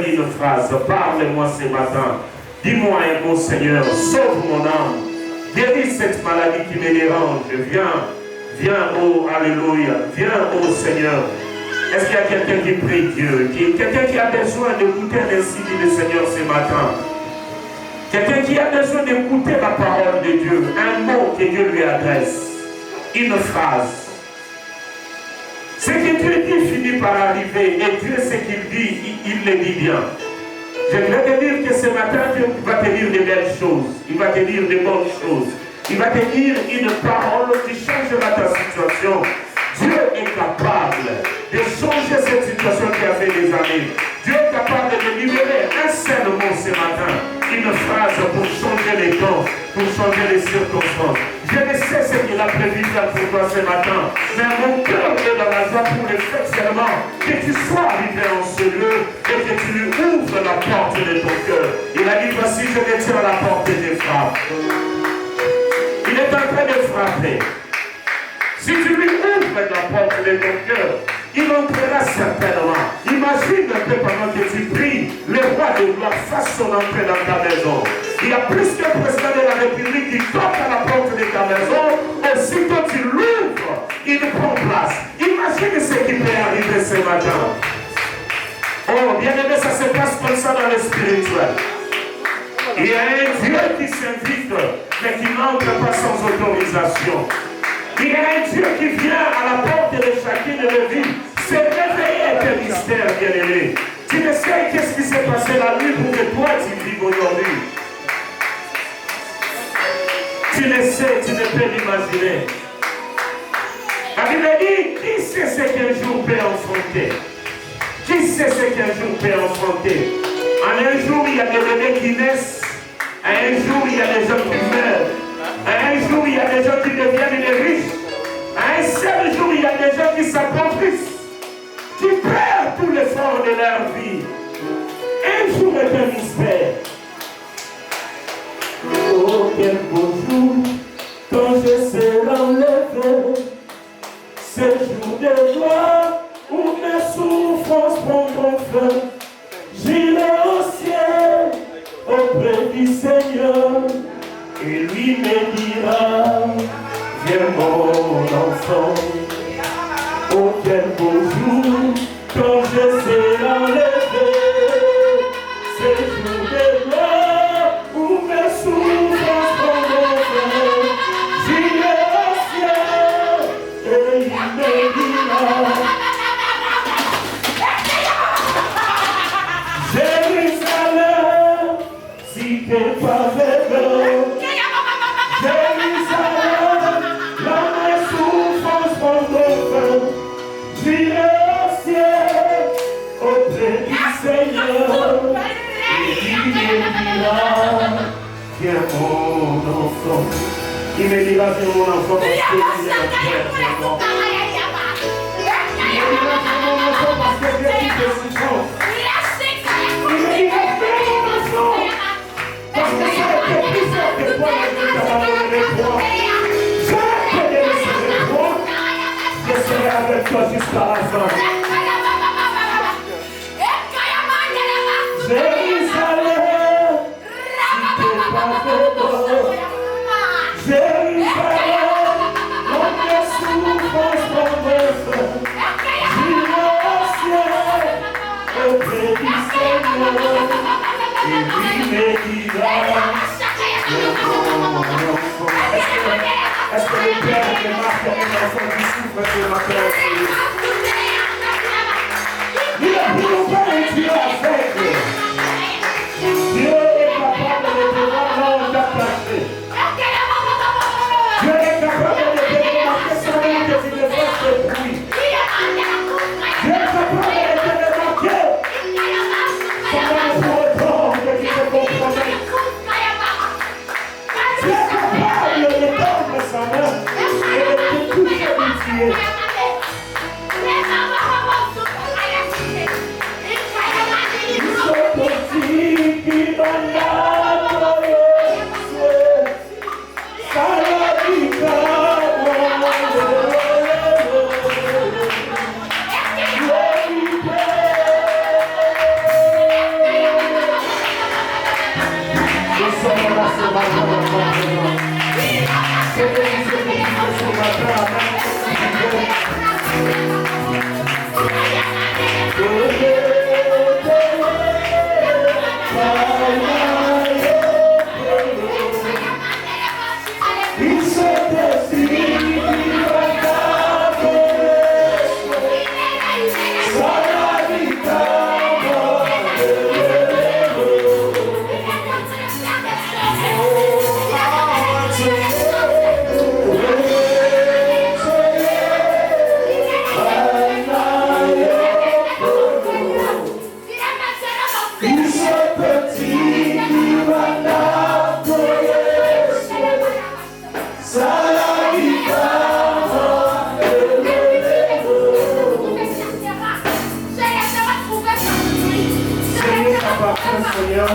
dis une phrase, parle-moi ce matin. Dis-moi un mot, Seigneur, sauve mon âme. Guéris cette maladie qui me dérange. Viens, oh, alléluia. Viens, oh Seigneur. Est-ce qu'il y a quelqu'un qui prie Dieu? Quelqu'un qui a besoin d'écouter ainsi dit le Seigneur ce matin? Quelqu'un qui a besoin d'écouter la parole de Dieu, un mot que Dieu lui adresse, une phrase. Ce que Dieu dit finit par arriver, et Dieu, ce qu'il dit, il le dit bien. Je voudrais te dire que ce matin, Dieu va te dire de belles choses, il va te dire de bonnes choses, il va te dire une parole qui changera ta situation. Dieu est capable de changer cette situation qui a fait des années. Dieu est capable de libérer un seul mot ce matin, une phrase pour changer les temps, pour changer les circonstances. Je ne sais ce qu'il a prévu faire pour toi ce matin, mais mon cœur est dans la joie pour le fait seulement que tu sois arrivé en ce lieu et que tu lui ouvres la porte de ton cœur. Il a dit, voici, je me tiens à la porte et je frappe. Il est en train de frapper. Si tu lui ouvres la porte de ton cœur, il entrera certainement. Imagine un peu pendant que tu pries, le roi de gloire fasse son entrée dans ta maison. Il y a plus qu'un président de la République qui toque à la porte de ta maison, aussitôt tu l'ouvres, il prend place. Imagine ce qui peut arriver ce matin. Oh, bien aimé, ça se passe comme ça dans le spirituel. Il y a un Dieu qui s'invite, mais qui n'entre pas sans autorisation. Il y a un Dieu qui vient à la porte de chacune de vies. C'est réveiller tes mystères, bien-aimé. Tu ne sais qu'est-ce qui s'est passé la nuit pour que toi tu vives aujourd'hui. Tu ne sais, tu ne peux l'imaginer. La Bible dit, qui sait ce qu'un jour peut affronter? Qui sait ce qu'un jour peut affronter? En un jour, il y a des bébés qui naissent. Un jour, il y a des gens qui meurent. Un jour, il y a des gens qui deviennent des riches. Un seul jour, il y a des gens qui s'accomplissent, qui perdent tout l'effort de leur vie. Un jour est un mystère. Oh, quel beau jour, quand je serai enlevé, ce jour de gloire où mes souffrances prendront fin. J'irai au ciel auprès du Seigneur. Et lui me dira, viens mon enfant, oh quel beau jour, quand je serai enlevé, c'est le jour de gloire où mes souffrances prendront fin. J'irai au ciel, et il me dira, Jérusalem, si t'es pas vélo, viens mon enfant. Il me dira viens mon enfant parce que il est mon enfant. Il me dira viens mon enfant parce que Dieu qui te souffrance. Il me dira viens mon enfant parce que ça a été plus fort que toi et que tu as abandonné toi. Je te laisserai toi. Je serai avec toi jusqu'à la fin. Est-ce que le Père remarque un enfant qui souffre sur ma terre? Nous ne pouvons pas un Dieu aveugle. Dieu est capable de te voir là où on t'a placé. Dieu est capable de te remarquer sans même que tu ne fasses de bruit. Dieu est capable de te remarquer sans même pour autant que tu te compromettes. Dieu est capable de tendre sa main et de te toucher du pied. Ils sont petits, ils vont ça la vie Seigneur,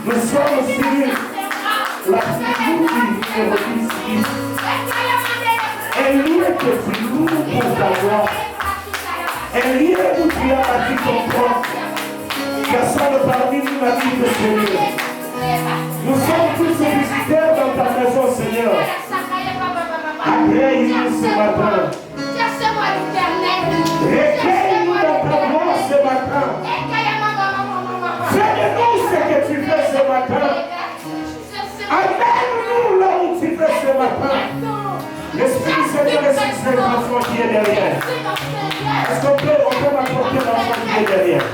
nous sommes aussi la figure ici. Elle y est petit nous pour savoir. Elle y est où tu as bâti ton propre. Personne parmi nous n'a dit de Seigneur. Nous sommes tous visiteurs dans ta maison, Seigneur. Agrée-nous ce matin. Recueille-nous dans ta voix ce matin. Fais de nous ce que tu fais ce matin. Amène-nous là où tu fais ce matin. L'Esprit Seigneur est sur l'enfant qui est derrière. Est-ce qu'on peut m'apporter l'enfant qui est derrière?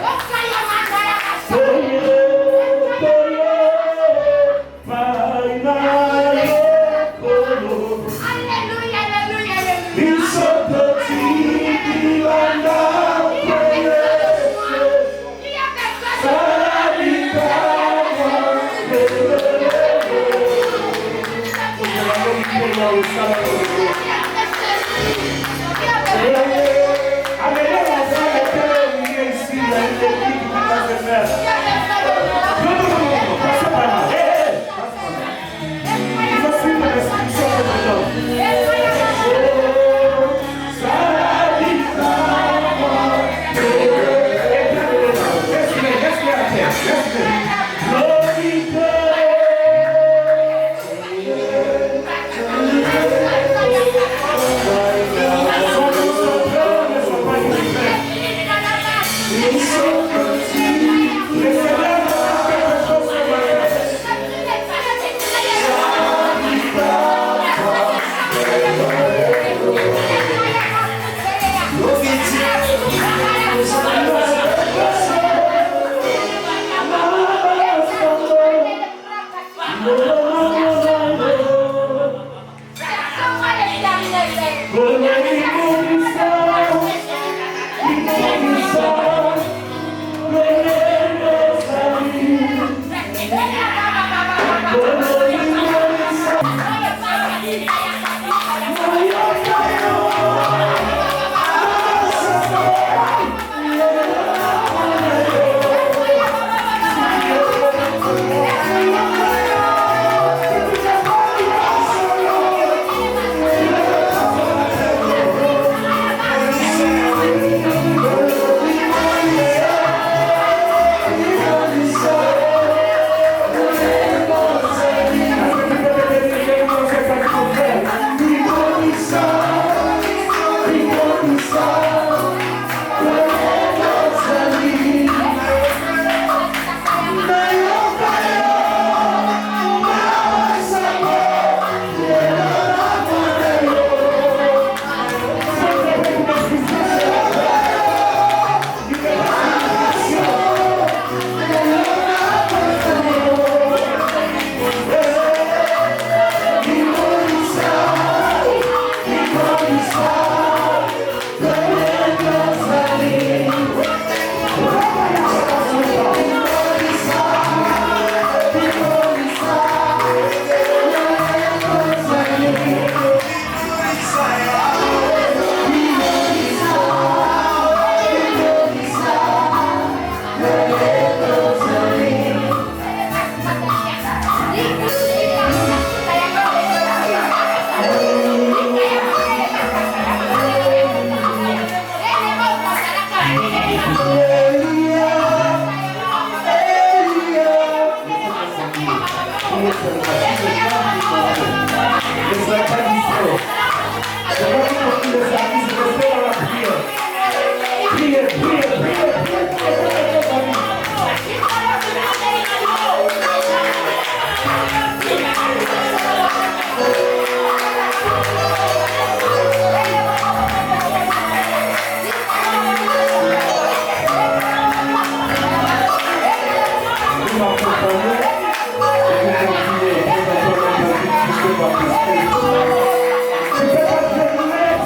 Ils sont petits, ils vont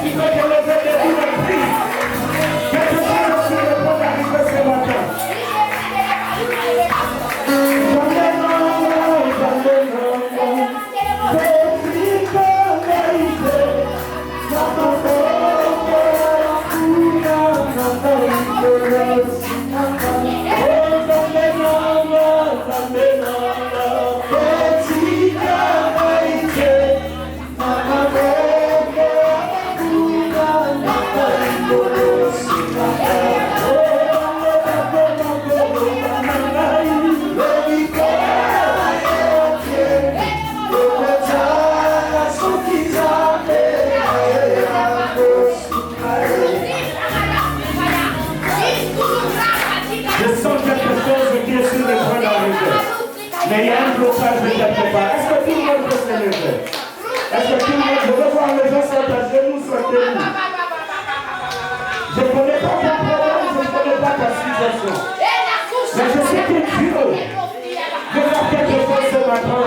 Tu peux pas Mais il y a un blocage de quelque part. Est-ce que tout le monde peut se lever? Est-ce que tout le monde, je veux voir les gens sont à genoux, sont debout. Je ne connais pas ton problème, je ne connais pas ta situation. Mais je sais que Dieu veut faire quelque chose ce matin.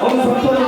On nous entend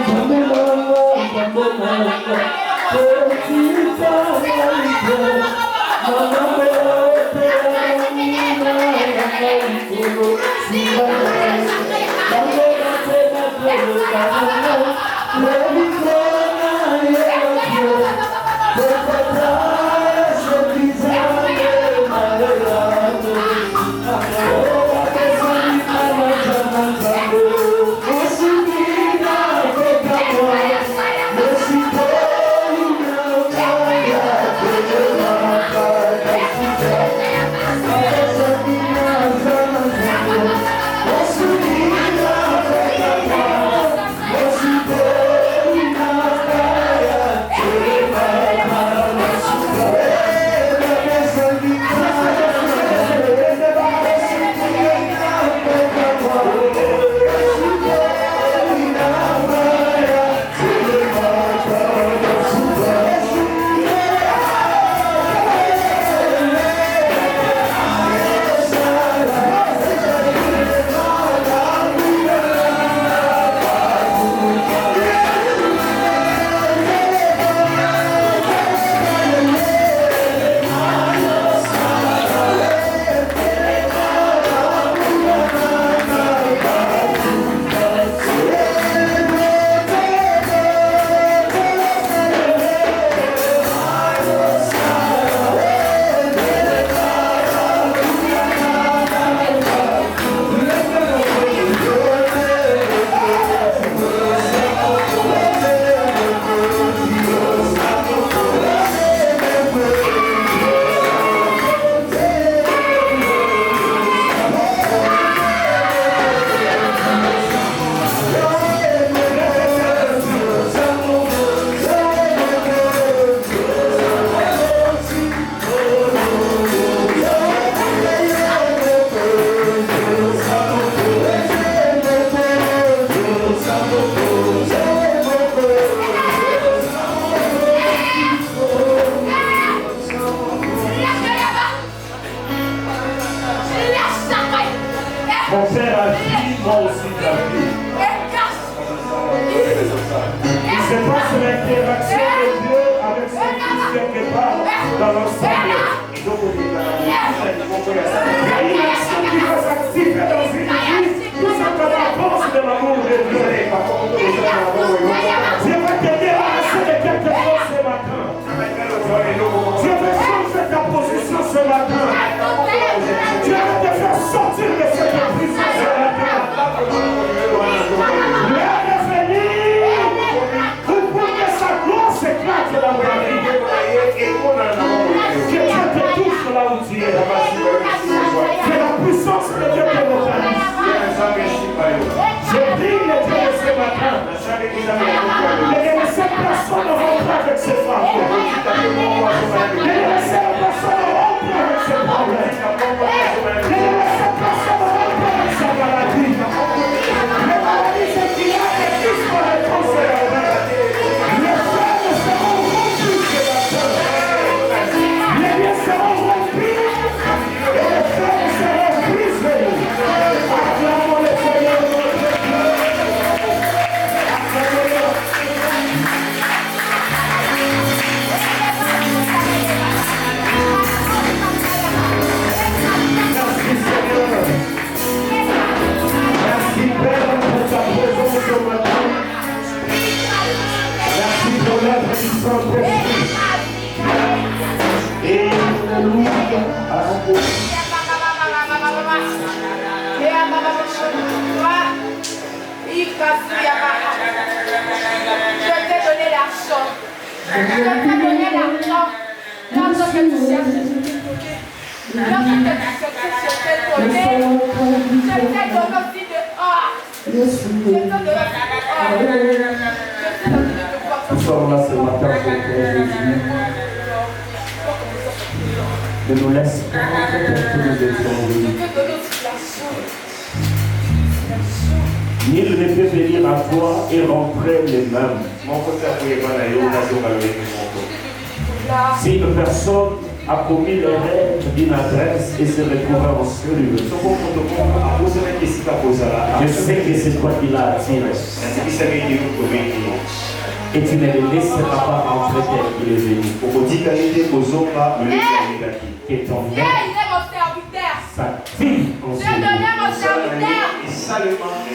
Mon père a dit, moi aussi j'ai vu. Il se passe l'interaction de Dieu avec son fils quelque part dans l'ensemble. Donc il y a une action qui va s'activer dans une église, tout simplement à cause de l'amour de Dieu. Dieu va te débarrasser de quelque chose ce matin. Dieu veut changer ta position ce matin. Dieu va te faire sortir de cette prison ce matin. L'heure est venue pour que sa gloire s'éclate dans ta vie. Que Dieu te touche là où tu es. Que la puissance de Dieu te localise. Je prie le Dieu ce matin. Ne laissez personne rentrer avec ses femmes. Ne laissez personne rentrer avec ses problèmes. Ne laissez personne rentrer avec sa maladie. Les maladies, c'est qu'il y a des fils pour les conserver. Les femmes seront rompues ce matin. Les biens seront rompus. Et les femmes seront brisées. Acclamons le Seigneur. Acclamons-le. t'ai donné l'argent. Je t'ai donné l'argent. L'argent que tu cherches. L'argent que tu cherches, je t'ai donné. Je t'ai donné aussi de or. Je t'ai donné aussi de or. Nous sommes là ce matin pour toi, Jésus. Ne nous laisse pas rentrer pour que nous étions venus. Nul ne peut venir à toi et rentrer les mêmes. Si une personne a commis l'erreur d'une adresse et se retrouve en cellule, je sais que c'est toi qui l'as attiré. Et tu ne le laisseras pas rentrer tel qu'il est venu. Que ton âme s'active en ce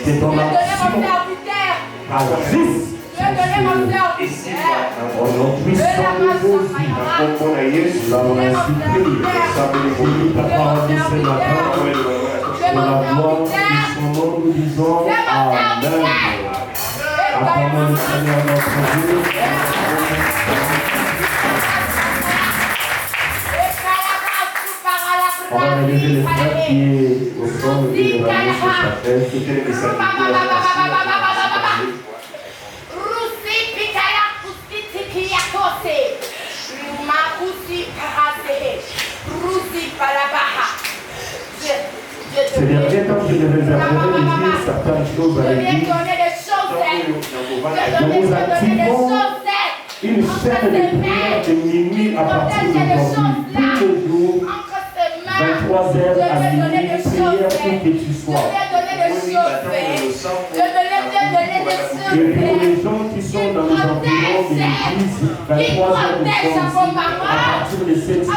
que ton action agisse. Au nom puissant de Jésus, nous allons ainsi prier. Ta parole de ce matin, pour la gloire de son nom, nous disons Amen. Acclamons le Seigneur notre Dieu. On va lever les frères qui est au sol et les ramener sur sa tête. Ces derniers temps, je me réserverai de dire certaines choses à l'église. Nous vous activons une chaîne de prière de minuit à partir d'aujourd'hui. Tous les jours, 23h à minuit, prière où que tu sois. Et pour les gens qui sont dans les environs de l'église, 23h nous sommes ici. À partir de cette nuit,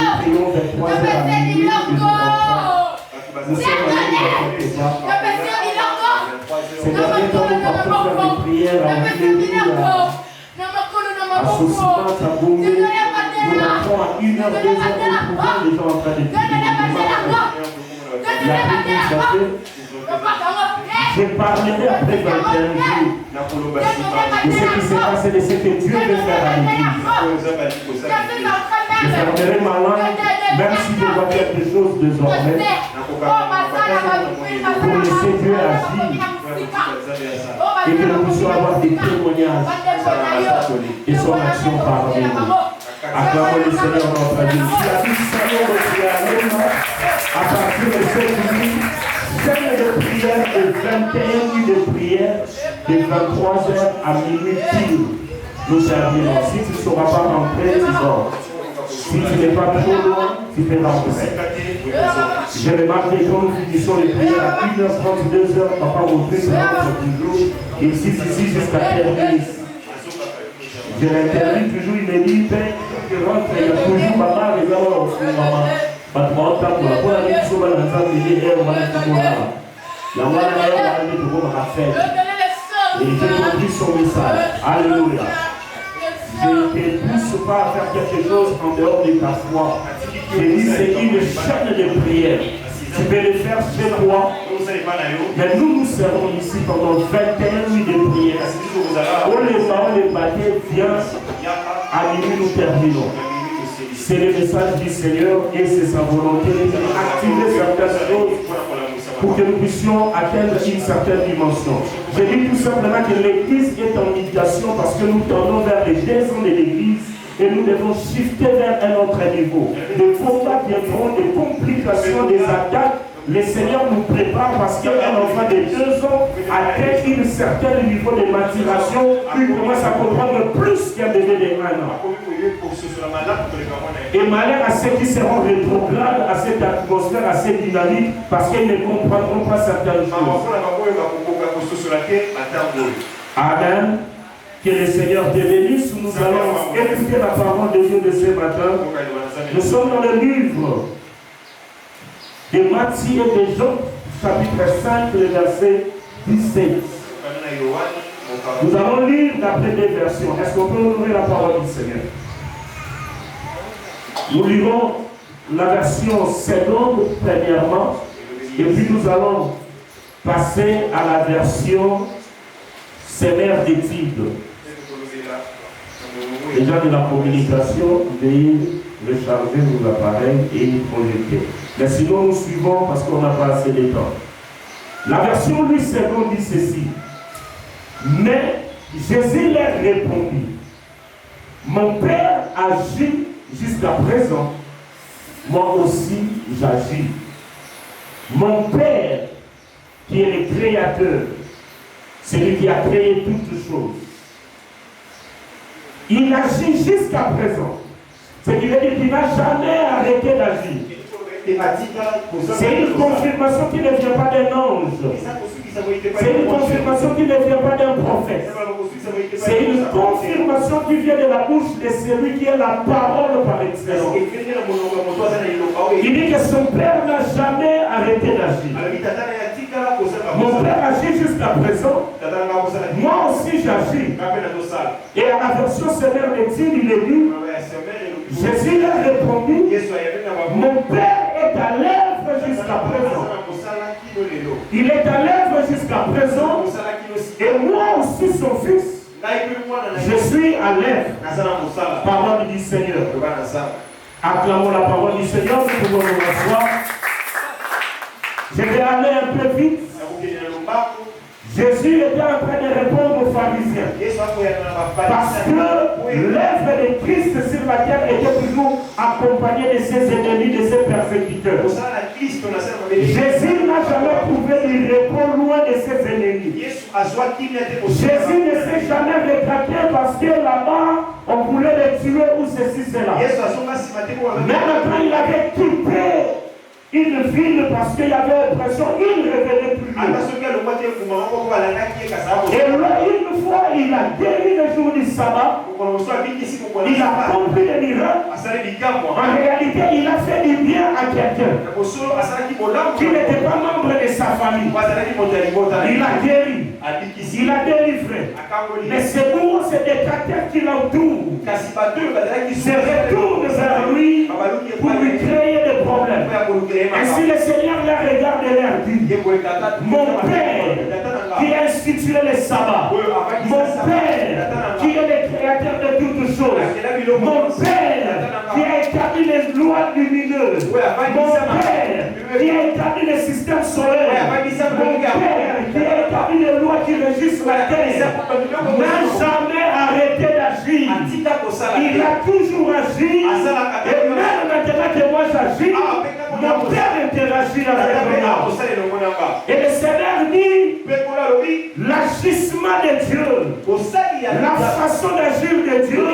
nous prions 23h à minuit et nous rentrons. Nous sommes allés dans quelque part. Ces derniers temps, nous partons faire des prières à Ouvléry, à Sosima, à Boumé. Nous rentrons à 1h, 2h, nous trouvons les gens en train de prier. La prière je parlerai après 21 jours de ce qui s'est passé, de ce que Dieu veut faire à l'église. Je fermerai ma langue, même si je vois quelque chose désormais, pour laisser Dieu agir et que nous puissions avoir des témoignages de son action parmi nous. Acclamons le Seigneur notre Dieu. Si à tout Seigneur de prière, à partir de cette nuit, chaîne de prière de 21 nuits de prière, de 23h à minuit pile, nous servirons. Si tu ne sauras pas rentrer, tu dors. Si tu n'es pas trop loin, tu peux rentrer. Je remarque que quand nous finissons les prières à 1h30, 2h, papa Audrey se rentre toujours. Il insiste ici jusqu'à terminer. Je l'interviewe toujours, il me dit, Père, que rentre, il y a toujours maman, les gens, maman. Maman, pour la mission, on va l'ensemble, on va et j'ai compris son message. Alléluia. Je ne te pousse pas à faire quelque chose en dehors de ta foi. Je dis c'est une chaîne de prière. Tu peux le faire chez toi. Mais nous serons ici pendant 21 nuits de prière. On les bâtés vient à minuit, nous terminons. C'est le message du Seigneur et c'est sa volonté d'activer certaines choses pour que nous puissions atteindre une certaine dimension. Je dis tout simplement que l'Église est en médiation parce que nous tendons vers les descends de l'Église et nous devons shifter vers un autre niveau. Des combats viendront, des complications, des attaques. Le Seigneur nous prépare parce qu'un enfant de 2 ans atteint un certain niveau de maturation, il commence à comprendre plus qu'un bébé de 1 an. Et malheur à ceux qui seront rétrogrades à cette atmosphère assez dynamique parce qu'ils ne comprendront pas certaines choses. Amen. Que le Seigneur te bénisse. Nous allons écouter la parole de Dieu de ce matin. Nous sommes dans le livre de Matthieu et de Jean, chapitre 5, le verset 17. Nous allons lire d'après des versions. Est-ce qu'on peut ouvrir la parole du Seigneur? Nous lirons la version seconde premièrement, et puis nous allons passer à la version sévère d'études. Les gens de la communication, veuillez recharger vos appareils et projeter. Mais sinon, nous suivons parce qu'on n'a pas assez de temps. La version Louis II dit ceci. Mais Jésus leur répondit, mon Père agit jusqu'à présent, moi aussi j'agis. Mon Père, qui est le Créateur, celui qui a créé toutes choses, il agit jusqu'à présent. Ce qui veut dire qu'il n'a jamais arrêté d'agir. C'est une confirmation qui ne vient pas d'un ange. C'est une confirmation qui ne vient pas d'un prophète. C'est une confirmation qui vient de la bouche de celui qui est la parole par excellence. Il dit que son Père n'a jamais arrêté d'agir. Mon Père agit jusqu'à présent. Moi aussi j'agis. Et à la version sévère d'étude, il est dit, Jésus leur répondit, mon Père est à l'œuvre jusqu'à présent. Il est à l'œuvre jusqu'à présent. Et moi aussi son fils, je suis à l'œuvre. Parole du Seigneur. Acclamons la parole du Seigneur, nous pouvons nous asseoir. Je vais aller un peu vite. Jésus était en train de répondre aux pharisiens. Parce que l'œuvre de Christ sur la terre était toujours accompagnée de ses ennemis, de ses persécuteurs. Jésus n'a jamais trouvé de repos loin de ses ennemis. Jésus ne s'est jamais rétracté parce que là-bas, on voulait le tuer ou ceci, cela. Même quand il avait quitté une ville parce qu'il y avait oppression, il ne revenait plus. Et là, une fois, il a guéri le jour du sabbat. Il a compris le miracle. En réalité, il a fait du bien à quelqu'un qui n'était pas membre de sa famille. Il a guéri. Il a délivré. Mais c'est pour ces détracteurs qui l'entourent se retournent vers lui pour lui créer des problèmes. Ainsi le Seigneur les regarde et leur dit, mon Père qui a institué le sabbat, mon Père qui est le créateur de toutes choses, mon Père qui a établi les lois lumineuses, mon Père qui a établi le système solaire, mon Père qui a établi les lois qui régissent la terre, n'a jamais arrêté d'agir. Il a toujours agi, et même maintenant que moi j'agis, mon Père interagit avec moi. Et le Seigneur dit, l'agissement de Dieu, la façon d'agir de Dieu,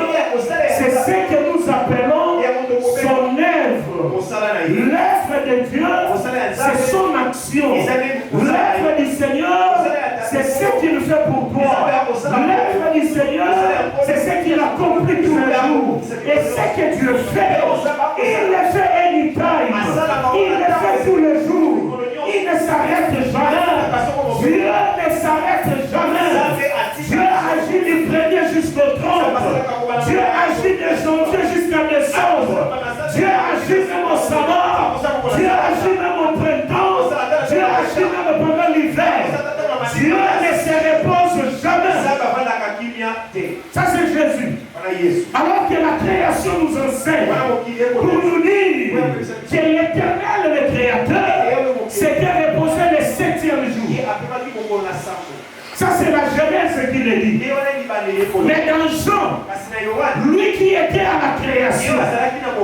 c'est ce que nous appelons son œuvre. L'œuvre de Dieu, c'est son action. L'œuvre du Seigneur, c'est ce qu'il fait pour toi. L'œuvre du Seigneur, c'est ce qu'il accomplit tous les jours. Et ce que Dieu fait, il le fait anytime. Il le fait tous les jours. Il ne s'arrête jamais. Dieu ne s'arrête jamais. Dieu agit du premier jusqu'au 30. Dieu agit de janvier jusqu'à décembre. Dieu agit même au sabbat. Dieu agit même au printemps. Dieu agit même pendant l'hiver. Dieu ne se repose jamais. Ça c'est Jésus. Alors que la création nous enseigne pour nous dire que l'Éternel, le Créateur, s'était reposé le 7e jour. Ça c'est la Genèse qui le dit. Mais dans Jean, lui qui était à la création,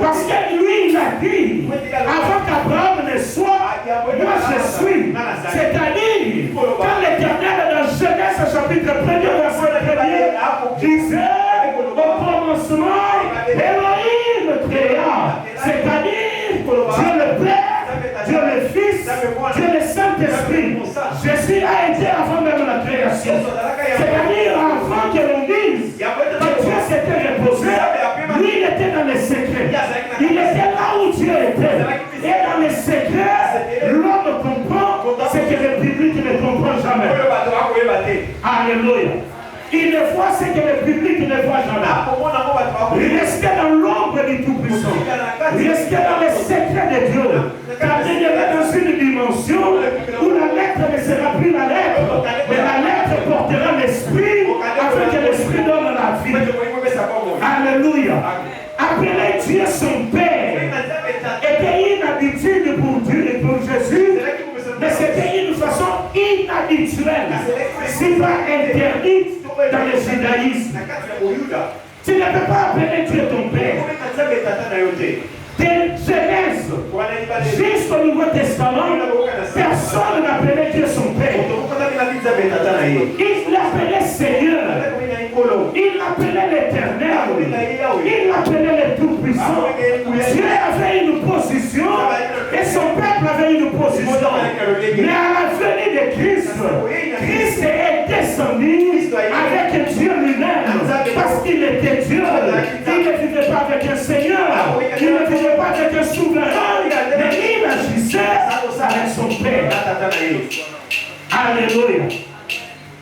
parce que lui il a dit, avant qu'Abraham ne soit, moi je suis. C'est-à-dire, quand l'Éternel dans Genèse chapitre 1er verset 1er disait, au commencement, Elohim créa, c'est-à-dire Dieu le Père, Dieu le Fils, Dieu le Saint-Esprit. Jésus a été avant même la création. C'est-à-dire avant que l'on dise que Dieu s'était reposé, lui il était dans les secrets. Il était là où Dieu était. Et dans les secrets, l'homme comprend ce que le public ne comprend jamais. Alléluia. Il ne voit ce que le public ne voit jamais. Rester dans l'ombre l'ombre du Tout-Puissant. Restez dans les secrets de Dieu. Car demeurez dans une dimension où la lettre ne sera plus la lettre, mais la lettre portera l'esprit afin que l'esprit donne la vie. Alléluia. Appeler Dieu son Père était une habitude pour Dieu et pour Jésus, mais c'était une façon inhabituelle, si pas interdite dans le judaïsme. Tu ne peux pas appeler Dieu ton Père. De Genèse jusqu'au Nouveau Testament, personne n'appelait Dieu son Père. Il l'appelait Seigneur. Il l'appelait l'Éternel. Il l'appelait le Tout-Puissant. Dieu avait une position et son peuple avait une position. Mais à la venue de Christ, Christ est descendu avec Dieu lui-même parce qu'il était Dieu. Il ne vivait pas avec un Seigneur. Il ne vivait pas avec un souverain. Mais il agissait avec son Père. Alléluia.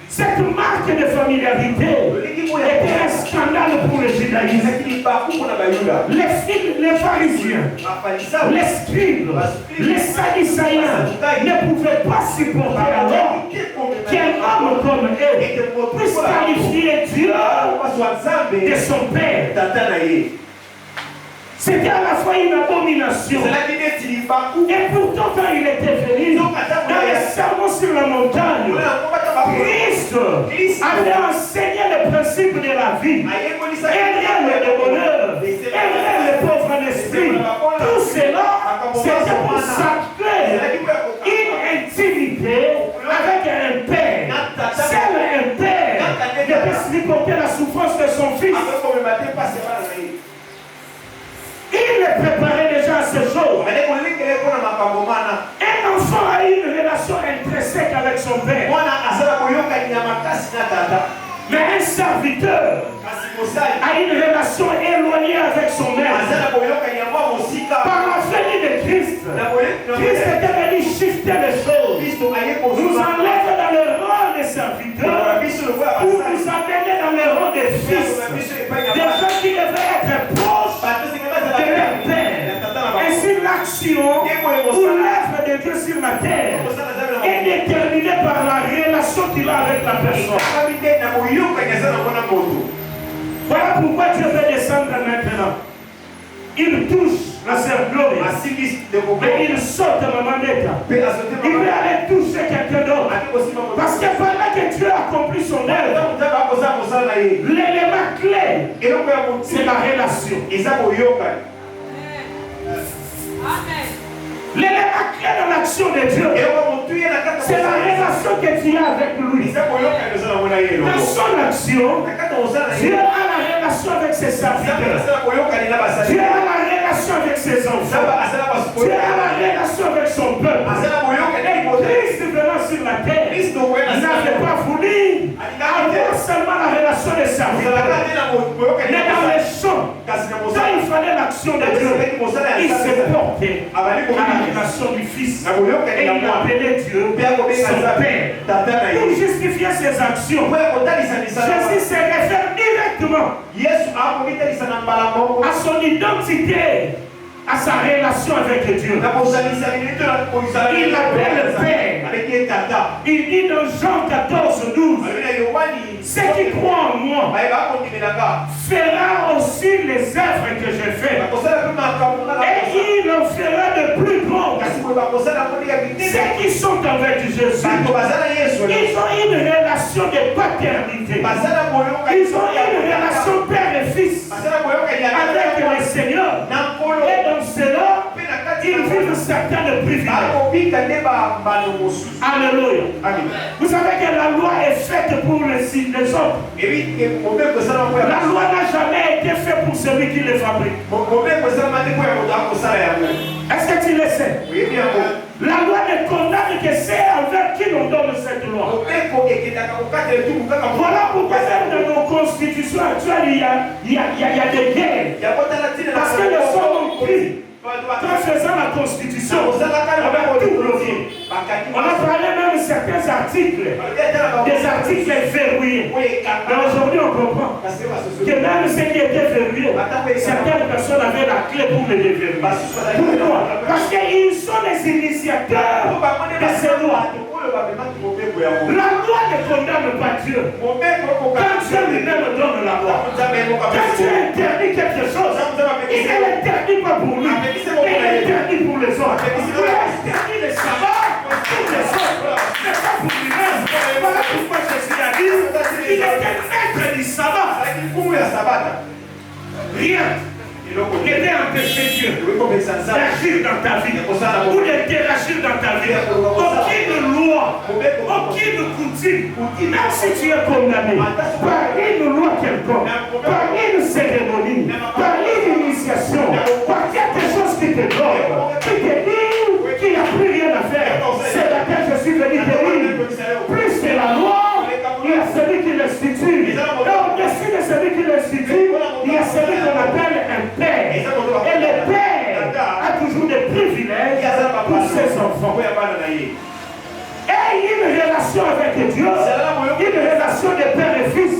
Cette marque de familiarité était un scandale pour les judaïstes. Les pharisiens, les scribes, les sadducéens ne pouvaient pas supporter alors qu'un homme comme eux puisse qualifier Dieu de son Père. C'était à la fois une abomination. Et pourtant, quand il était venu, dans les sermons sur la montagne, Christ avait enseigné le principe de la vie. Aimer le bonheur, aimer les pauvres en esprit. Tout cela, c'était pour sacrer une intimité avec un Père. Seul un Père ne peut supporter la souffrance de son fils. Il est préparé déjà à ces choses. Un enfant a une relation intrinsèque avec son père. Mais un serviteur a une relation éloignée avec son maître. Par la venue de Christ, Christ était venu shifter les choses. Nous enlève dans le rôle de serviteur pour nous amener dans le rôle de fils. Des gens qui devaient être proches de leur Père. Ainsi l'action ou l'œuvre de Dieu sur la terre est déterminée par la relation qu'il a avec la personne. Voilà pourquoi Dieu veut descendre maintenant. Il touche la sœur Gloria. Mais il saute maman Neta. Il veut aller toucher quelqu'un d'autre. Parce que pendant que Dieu accomplit son œuvre, l'élément clé, c'est la relation. L'élément clé dans l'action de Dieu, c'est la relation que tu as avec lui. Dans son action, Dieu a la relation avec ses serviteurs. Dieu a la relation avec ses enfants. Dieu a la relation avec son peuple. Christ venant sur la terre, il n'avait pas voulu avoir seulement la relation des serviteurs. Mais dans les champs, quand il fallait l'action de Dieu, il se portait à la relation du Fils. Et il appelait Dieu son Père. Pour justifier ses actions, Jésus se réfère directement à son identité, à sa relation avec Dieu. Il l'appelle Père. Il dit dans Jean 14, 12, ceux qui croient en moi fera aussi les œuvres que j'ai faites. Et il en fera de plus grandes. Ceux qui sont avec Jésus, ils ont une relation de paternité. Ils ont une relation père et fils avec le Seigneur. Et dans cela, ils vivent certains privilèges. Alléluia. Vous savez que la loi est faite pour les autres. La loi n'a jamais été faite pour celui qui les fabrique. Est-ce que tu le sais? La loi ne condamne que ceux envers qui l'on donne cette loi. Voilà pourquoi dans nos constitutions actuelles, il y a des guerres. Parce que les hommes ont pris, en faisant la constitution, on va tout bloquer. On a parlé même de certains articles, des articles verrouillés. Mais aujourd'hui, on comprend que même ce qui était verrouillé, certaines personnes avaient la clé pour le déverrouiller. Pourquoi? Parce qu'ils sont les initiateurs de ces lois. La loi ne condamne pas Dieu. Quand Dieu lui-même donne la loi, quand Dieu interdit quelque chose, il ne l'interdit pas pour lui, il l'interdit pour les autres. Il interdit le sabbat pour les autres, mais pas pour lui-même. Voilà pourquoi Jésus a dit, il était maître du sabbat. Rien qui était empêché Dieu d'agir dans ta vie ou d'interagir dans ta vie. Aucune loi, aucune coutume, même si tu es condamné par une loi quelconque, par une cérémonie, par une initiation, par quelque chose qui te donne, qui te dit qu'il n'y a plus rien à faire, c'est laquelle je suis venu te dire. Plus que la loi, il y a celui qui l'institue. Et au-dessus de celui qui l'institue, il y a celui qu'on appelle un père. Et le père a toujours des privilèges pour ses enfants. Et une relation avec Dieu, une relation de père et fils,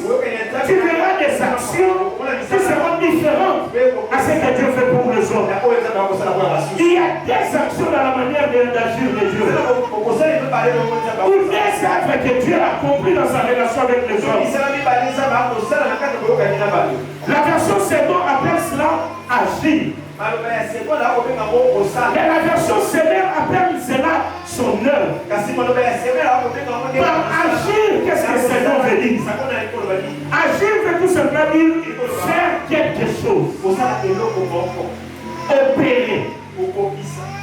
tu verras des actions qui seront différentes à ce que Dieu fait pour les autres. Il y a des actions dans la manière d'agir de Dieu, ou des actes que Dieu a accomplis dans sa relation avec les hommes. La version seconde appelle cela agir. Et la version sévère appelle cela son œuvre. Par agir, qu'est-ce que ce nom veut dire? Agir veut tout simplement dire faire quelque chose, opérer,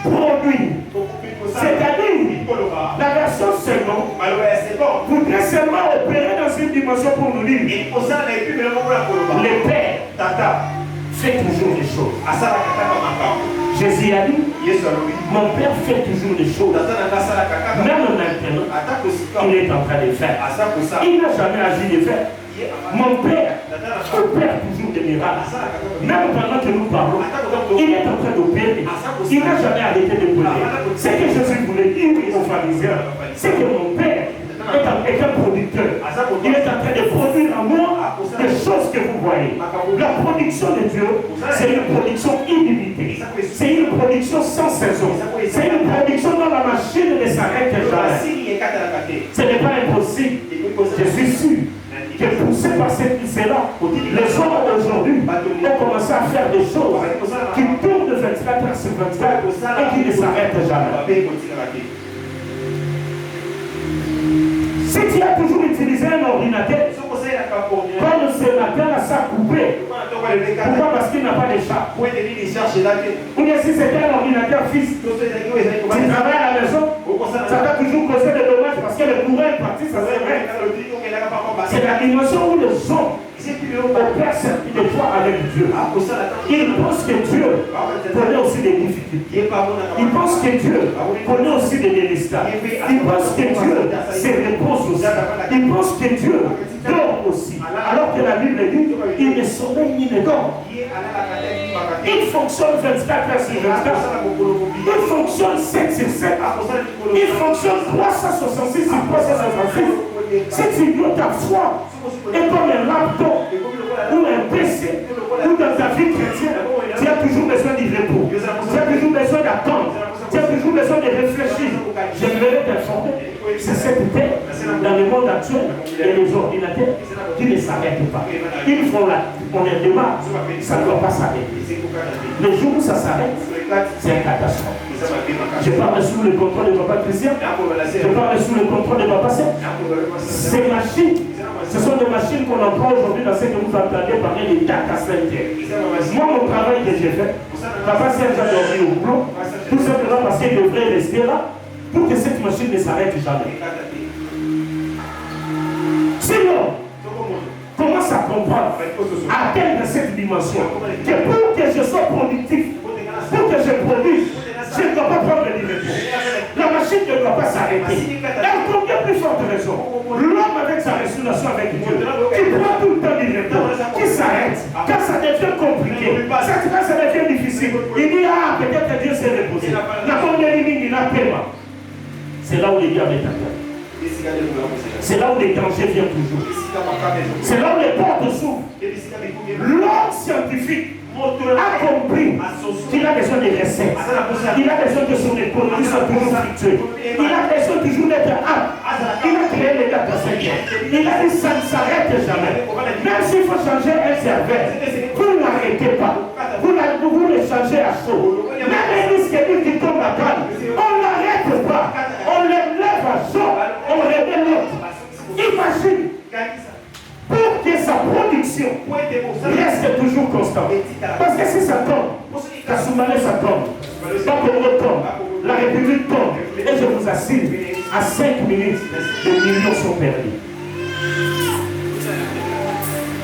produire. C'est-à-dire, la version seconde voudrait seulement opérer dans une dimension pour nous dire le Père fait toujours des choses. Jésus a dit, mon Père fait toujours des choses. Même maintenant, il est en train de faire. Il n'a jamais agi de faire. Mon Père opère toujours des miracles. Même pendant que nous parlons, il est en train d'opérer. Il n'a jamais arrêté de brûler. Ce que Jésus voulait dire aux pharisiens, c'est que mon Père est un producteur. Il est en train de produire en moi des choses que vous voyez. La production de Dieu, c'est une production illimitée. C'est une production sans saison. C'est une production dont la machine ne s'arrête jamais. Ce n'est pas impossible. Je suis sûr que poussé par cette lycée-là, les hommes aujourd'hui ont commencé à faire des choses qui tournent de 24 heures sur 24 et qui ne s'arrêtent jamais. Si tu as toujours utilisé un ordinateur, comme ce matin, ça a coupé. Pourquoi? Parce qu'il n'a pas de chat. Ou bien si c'était un ordinateur fixe, tu travailles à la maison, ça t'a toujours causé des dommages parce que le courant est parti, ça c'est vrai. C'est la dimension où les hommes opèrent des fois avec Dieu. Ils pensent que Dieu connaît aussi des difficultés. Ils pensent que Dieu connaît aussi des délestats. Ils pensent que Dieu se repose aussi. Ils pensent que Dieu dort aussi. Alors que la Bible dit, il ne sommeille ni ne dort. Il fonctionne 24 heures sur 24. Il fonctionne 7 sur 7. Il fonctionne 366 sur 366. Si tu dois ta foi est comme un laptop ou un PC ou dans ta vie chrétienne, tu as toujours besoin d'y repos. Tu as toujours besoin d'attendre. Tu as toujours besoin de réfléchir. J'aimerais t'informer. C'est cette terre, dans le monde actuel, et les ordinateurs qui ne s'arrêtent pas. Ils font là, on les démarre, ça ne doit pas s'arrêter. Le jour où ça s'arrête, c'est une catastrophe. Je parle sous le contrôle de Papa Christian, je parle sous le contrôle de Papa Seth. Ces machines, ce sont des machines qu'on emploie aujourd'hui dans ce que vous entendez parler des data centers. Moi, mon travail que j'ai fait, Papa Seth a dormi au boulot, tout simplement parce qu'il devrait rester là pour que cette machine ne s'arrête jamais. Sinon, commence à comprendre, à atteindre cette dimension, que pour que je sois productif, pour que je produise, je ne dois pas prendre le repos. La machine ne doit pas s'arrêter. Et pour bien plus forte raison, l'homme avec sa restauration avec Dieu, qui prend tout le temps du repos, qui s'arrête, quand ça devient compliqué, quand ça devient difficile, il dit, ah, peut-être que Dieu s'est reposé. La condamnée, il n'a pas. C'est là où les diables attaquent. C'est là où les dangers viennent toujours. C'est là où les portes s'ouvrent. L'homme scientifique a compris qu'il a besoin de recettes. Il a besoin que son économie soit toujours fructueuse. Il a besoin toujours d'être apte. Il a créé les data centers. Il a dit ça ne s'arrête jamais. Même s'il faut changer un serveur, vous n'arrêtez pas. Vous le changez à chaud. Même les disques qui tombent à panne, on n'arrête pas. On les lève à chaud. On révèle l'autre. Imagine. Pour que sa production reste toujours constante. Parce que si ça tombe, Kasumane ça tombe, Bakoro tombe, la République tombe, et je vous assure, à 5 minutes, les millions sont perdus.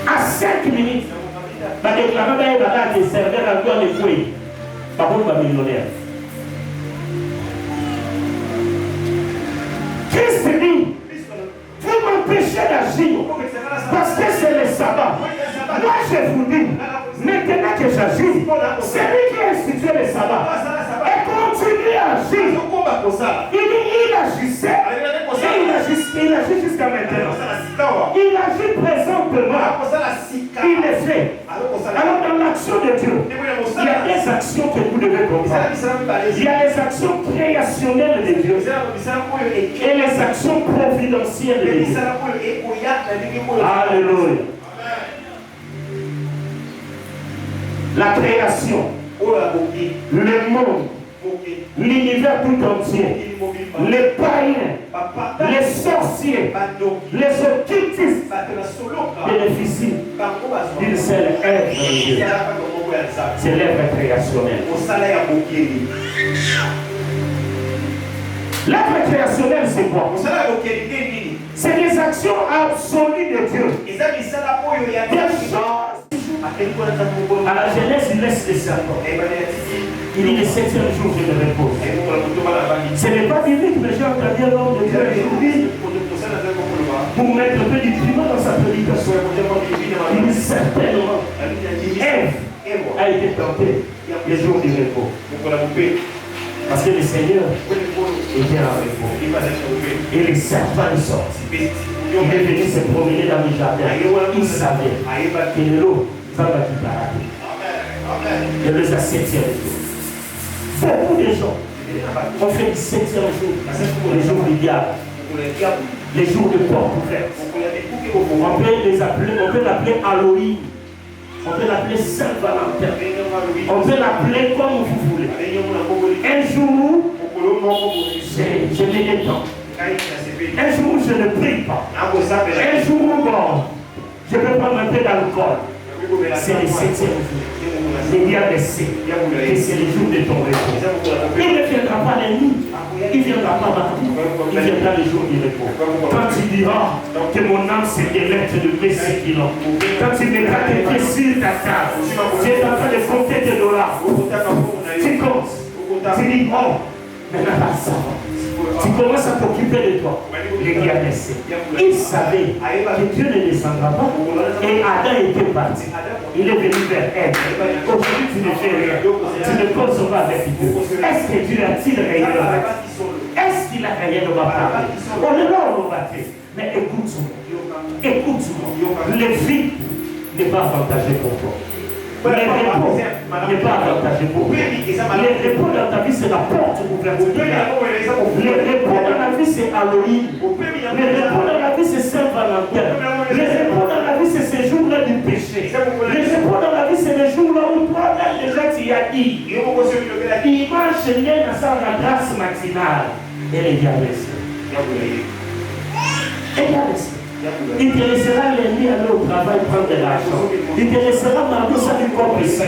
À 5 minutes, la déclaration des serveurs à toi les fouilles, par contre, va millionnaire. Christ dit, vous m'empêchez d'agir parce que c'est le sabbat. Moi je vous dis, maintenant que j'agis, c'est lui qui a institué le sabbat. Et continue à agir. Il agissait et il agit jusqu'à maintenant. Il agit présentement. Il le fait. Alors dans l'action de Dieu, il y a des actions que vous devez comprendre. Il y a les actions créationnelles de Dieu et les actions providentielles de Dieu. Alléluia. La création, le monde, l'univers tout entier, les païens, les sorciers, les occultistes bénéficient d'une seule œuvre de Dieu. C'est l'œuvre créationnelle. L'œuvre créationnelle, c'est quoi? C'est les actions absolues de Dieu. Des choses. À la Genèse, il laisse les serpents. Il dit le 7e jour, je me repose. Ce n'est pas biblique, mais j'ai entendu l'homme de Dieu aujourd'hui pour mettre un peu du piment dans sa prédication. Il dit certainement, Ève a été tentée le jour du repos. Parce que le Seigneur était en repos. Et les serpents sont sortis. Il est venu se promener dans le jardin. Il savait que l'eau va battre paradis. Il est le 7e jour. Beaucoup de gens ont fait le 7e jour, les jours du diable, les jours de porte ouverte. On peut l'appeler Halloween, on peut l'appeler Saint-Valentin, on peut l'appeler comme vous voulez. Un jour, je me détends. Un jour, je ne prie pas. Un jour, bon, je peux prendre un peu d'alcool. C'est le 7e jour. Le diable sait que c'est le jour de ton repos. Il ne viendra pas la nuit. Il ne viendra pas mardi. Il viendra le jour du repos. Quand tu diras que mon âme se délecte de mes séquilons, quand tu mettras tes pieds sur ta table, tu es en train de compter tes dollars. Tu comptes. Tu dis, oh, maintenant ça va. Tu commences à t'occuper de toi. Le diable sait. Il savait que Dieu ne descendra pas. Et Adam était parti. Il est venu vers Ève. Aujourd'hui, tu ne fais rien. Tu ne causes pas avec Dieu. Est-ce que Dieu a-t-il réellement? Est-ce qu'il a réellement parlé? On est là, on va faire. Mais écoute-moi. Écoute-moi. Le vie n'est pas avantageux pour toi. Le repos n'est pas avantageux pour toi. Le repos dans ta vie, c'est la porte ouverte. Le repos dans la vie, c'est Halloween. Le repos dans la vie, c'est Saint-Valentin. Le repos dans la vie, c'est ces jours-là du péché. Le repos dans la vie, c'est les jours-là où toi-même déjà tu y as dit. Il marche rien dans sa grâce matinale. Et les diables. Et il te laissera lundi aller au travail prendre de l'argent. Il te laissera mardi ça du corps ici.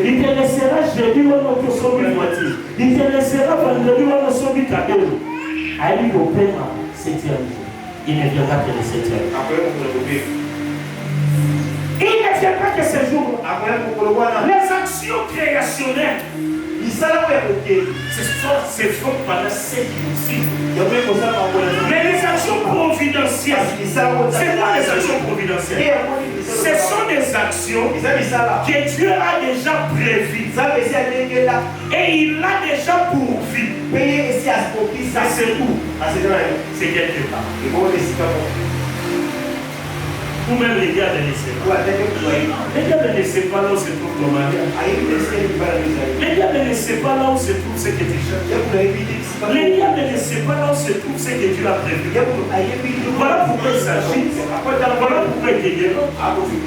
Il te laissera jeudi où on a sauvé moitié. Il te laissera vendredi où on a sauvé cadeau. Allez au paiement, 7e jour. Il ne viendra que le 7e. Il ne viendra que ce jour. Les actions créationnelles. C'est fort pendant 7 jours. Mais les actions providentielles, c'est quoi les actions providentielles? Ce sont des actions que Dieu a déjà prévues. Et il a déjà pourvu. Ça c'est où? C'est quelque part. Ou même les gars ne laissent pas. Les gars ne laissent pas là où se trouve ton mariage. Les gars ne laissent pas là où se trouve ce que tu cherches. Les gars ne laissent pas là où se trouve ce que Dieu a prévu. Voilà pourquoi il s'agit. Voilà pourquoi il te guérit.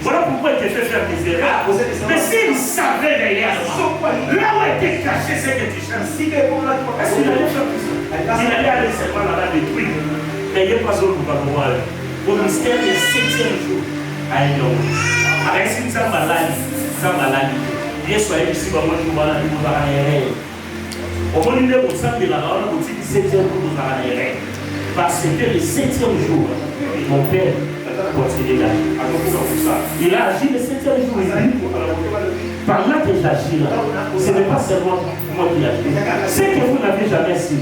Voilà pourquoi il te fait faire des erreurs. Mais s'il savait derrière toi, là où était caché ce que tu cherches, est-ce qu'il allait faire tout ça? Il allait aller seulement là-bas détruire. N'ayez pas besoin de pouvoir. Au mystère du 7e jour, avec une maladie, bien sûr, ici, on va nous voir au moment où nous sommes de la parole, on dit 7e jour, nous allons parce que le 7e jour, mon père continue d'agir. Il a agi le 7e jour. Pendant que j'agis là, ce n'est pas seulement moi qui agis. Ce que vous n'avez jamais su.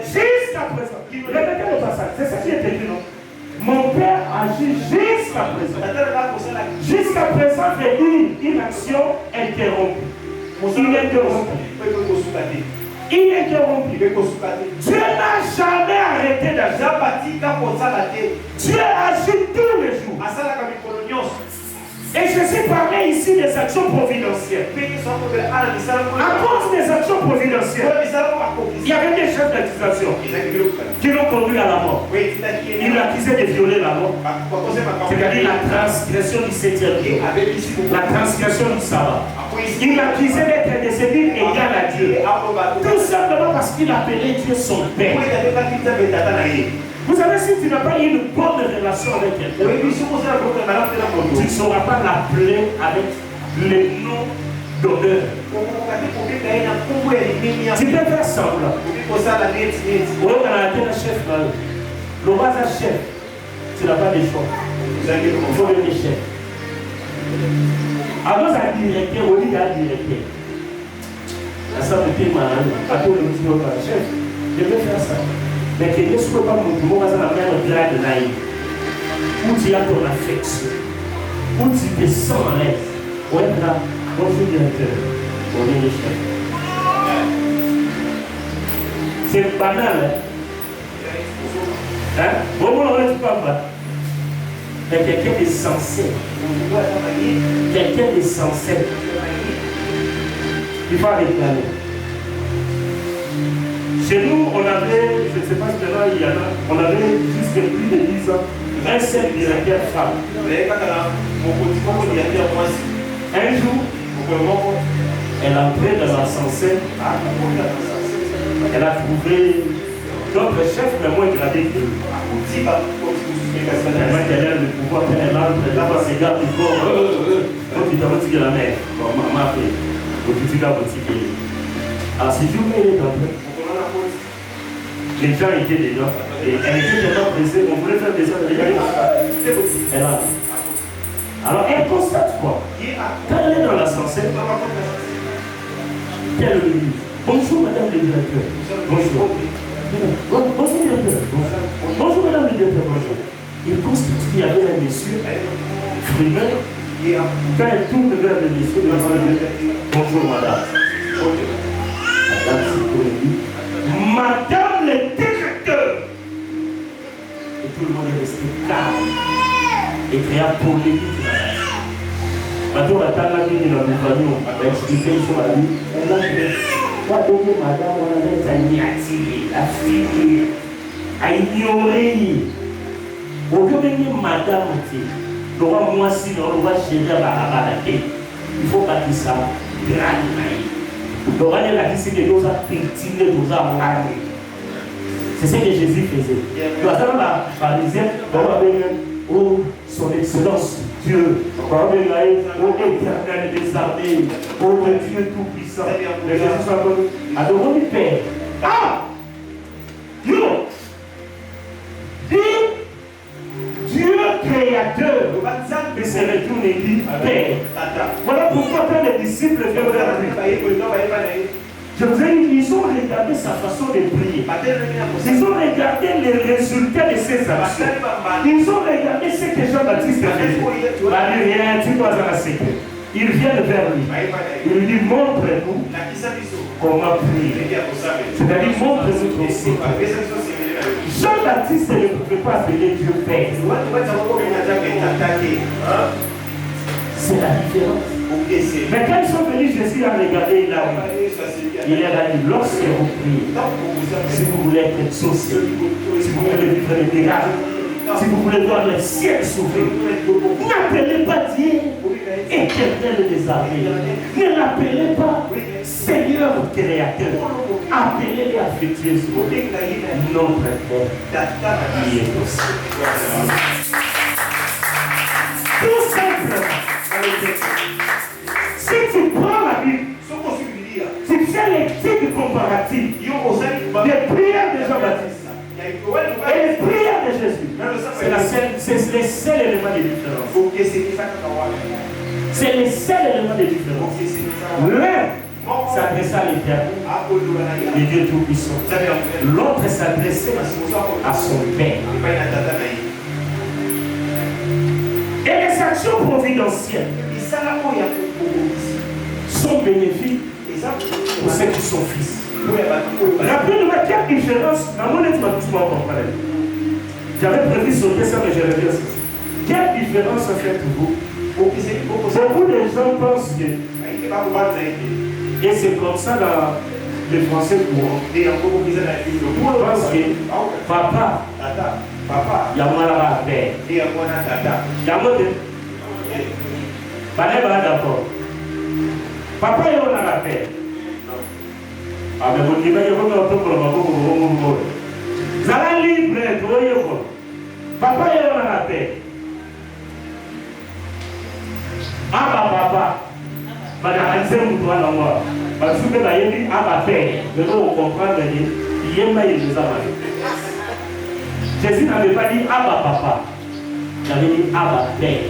Jusqu'à présent. Répétez le passage. C'est ce qui est écrit, non? Mon père agit jusqu'à présent. Jusqu'à présent, veut dire une action interrompue. Il est interrompu. Dieu n'a jamais arrêté d'agir. Dieu agit tous les jours. Et je suis parlé ici des actions providentielles. À cause des actions providentielles, il y avait des chefs d'accusation qui l'ont conduit à la mort. Il l'accusait de violer la mort. C'est-à-dire la transgression du 7e jour. La transgression du sabbat. Il l'accusait d'être décédé égal à Dieu. Tout simplement parce qu'il appelait Dieu son Père. Vous savez, si tu n'as pas eu une bonne relation avec quelqu'un, tu ne sauras pas l'appeler avec les noms d'honneur. Tu peux faire semblant. Oui, on a été un chef. Le roi est chef. Tu n'as pas de choix. Il faut devenir chef. Alors, ça a directé, on dit à directé. Ça me fait mal. À tout le monde, chef, je vais faire ça. Mais que Dieu ne soit pas mon tour, on va faire un grade de naïf. Où tu as ton affection, où tu te sens à l'aise. On est là, bonjour directeur, on est le chef. C'est banal, hein? Bon, on ne pas pas. Mais quelqu'un de sensé. Quelqu'un de sensé. Il faut réclamer. Chez nous, on avait, je ne sais pas si maintenant il y en a, on avait jusqu'à plus de 10 ans, un seul directeur femme. Un jour, elle a entré dans l'ascenseur, elle a trouvé d'autres chefs, mais moins gradés que lui. Tellement qu'elle a le pouvoir, elle entre, elle va se garder du corps. Quand tu t'as dit la mère, maman a fait, tu t'as dit. Alors, si je vous mets d'entrée, les gens étaient dedans. Et elle était tellement pressée, on voulait faire des choses. Elle a. Alors elle constate quoi? Quand elle est dans l'ascenseur, qu'elle lui dit bonjour madame le directeur. Bonjour. Bonjour directeur. Bonjour madame le directeur. Bonjour. Il constate qu'il y avait un monsieur frimeur. Quand elle tourne vers le monsieur, il va dire bonjour madame. Madame Psychologie. Madame le directeur. Et tout le monde est resté calme et créa polémique. Maintenant, on attend la vie de notre famille, on va expliquer sur la vie. On a fait, madame, on avait anéanti la fille, à ignorer. Au lieu de dire madame, on va moi si on va chérir à la tête. Il faut pas dire ça. Donc, on a dit que nous avons pétiné, nous avons armé. C'est ce que Jésus faisait. Nous avons la pharisienne, on va venir, oh, son excellence, Dieu, on va venir, oh, éternel des armées, oh, le Dieu tout-puissant. Mais Jésus soit connu. Adorons le Père. Ah! Dieu! Dieu créateur de se retourne et dit Père. Voilà pourquoi quand les disciples viennent vers lui, je vous ai dit, ils ont regardé sa façon de prier. Ils ont regardé les résultats de ses actions. Ils ont regardé ce que Jean-Baptiste a fait. Il vient vers lui. Il lui dit montre-nous comment prier. C'est-à-dire, montre-nous aussi. Jean-Baptiste ne pouvait pas appeler Dieu Père. C'est la différence. Mais quand ils sont venus, Jésus a regardé, il a dit, lorsque vous priez, si vous voulez être exaucé, si vous voulez vivre les miracles, si vous voulez voir le ciel s'ouvrir, n'appelez pas Dieu éternel des armées. Ne l'appelez pas Seigneur créateur. Appelez-les affectueusement notre Père qui est au ciel. Tout simplement. Si tu prends la Bible, tu fais l'étude comparative des prières de Jean-Baptiste et les prières de Jésus, c'est les seuls éléments de différence. C'est les seuls éléments de différence. L'un s'adressait à l'Éternel, le Dieu Tout-Puissant. L'autre s'adressait à son Père. Et les actions providentielles sont bénéfiques pour ceux qui sont fils. Rappelez-moi quelle différence, à mon avis, j'avais prévu sauter ça, mais je reviens sur ça. Quelle différence faites-vous? Beaucoup de gens pensent que, et c'est comme ça dans le français courant, on pense que papa, il y a moi là-bas à père. Il y a moi de. D'accord. Papa, il y a la paix. Ah, mais vous dites, il y a un libre, papa, il y a la paix. Ah, papa, madame, c'est un peu à moi. Parce que vous avez dit, ah, paix. Mais nous, on comprend que il y a un Jésus n'avait pas dit, ah, papa. Il avait dit, ah, père.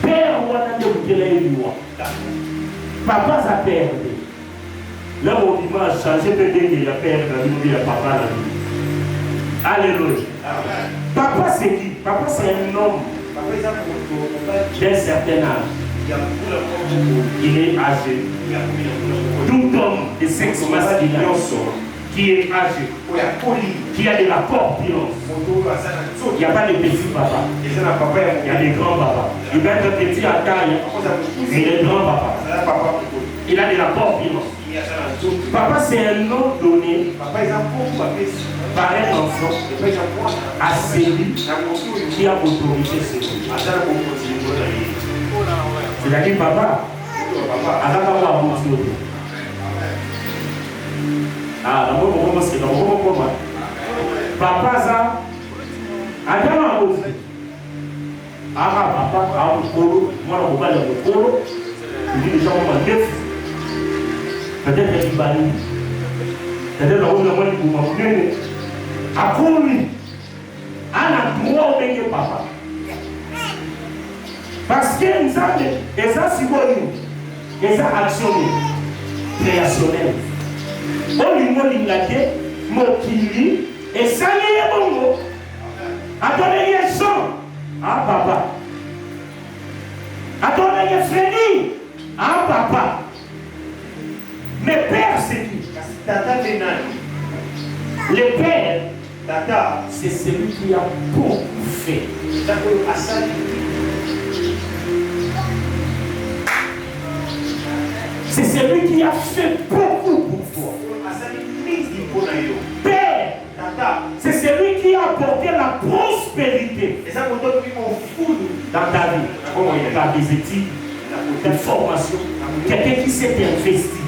Père, on a dit que les lois. Papa, ça perd. Là, on dit, moi, changer de dire qu'il y a père, il y a papa. Alléluia. Papa, c'est qui? Papa, c'est un homme d'un certain âge. Il est âgé. Tout homme de sexe masculin qui est âgé, qui a de la corpulence. Il n'y a pas de petits papas. Il y a des grands papas. Il peut être petit à taille, mais il est grand papa. Il a de la corpulence. Papa, c'est un nom donné par un enfant à celui qui a autorité sur lui. C'est-à-dire, papa, papa, ça, Adama aussi. Papa, a un colo, moi, on va le colo. Il dit, les gens ont un défi. Peut-être qu'il va aller. C'est-à-dire, on va le dire, à Koumi, on a droit au même papa. Parce que nous avons des actions, des actions créationnelles. On lui montre l'inglaterre, Mokili, et ça y est bon. Attendez, les gens. Ah, papa. Attendez, les Freddy. Ah, papa. Mais père, c'est qui? Le père, c'est celui qui a beaucoup fait. C'est celui qui a fait beaucoup pour toi. Père, c'est celui qui a apporté la prospérité dans ta vie, dans des études, des formations, quelqu'un qui s'est investi.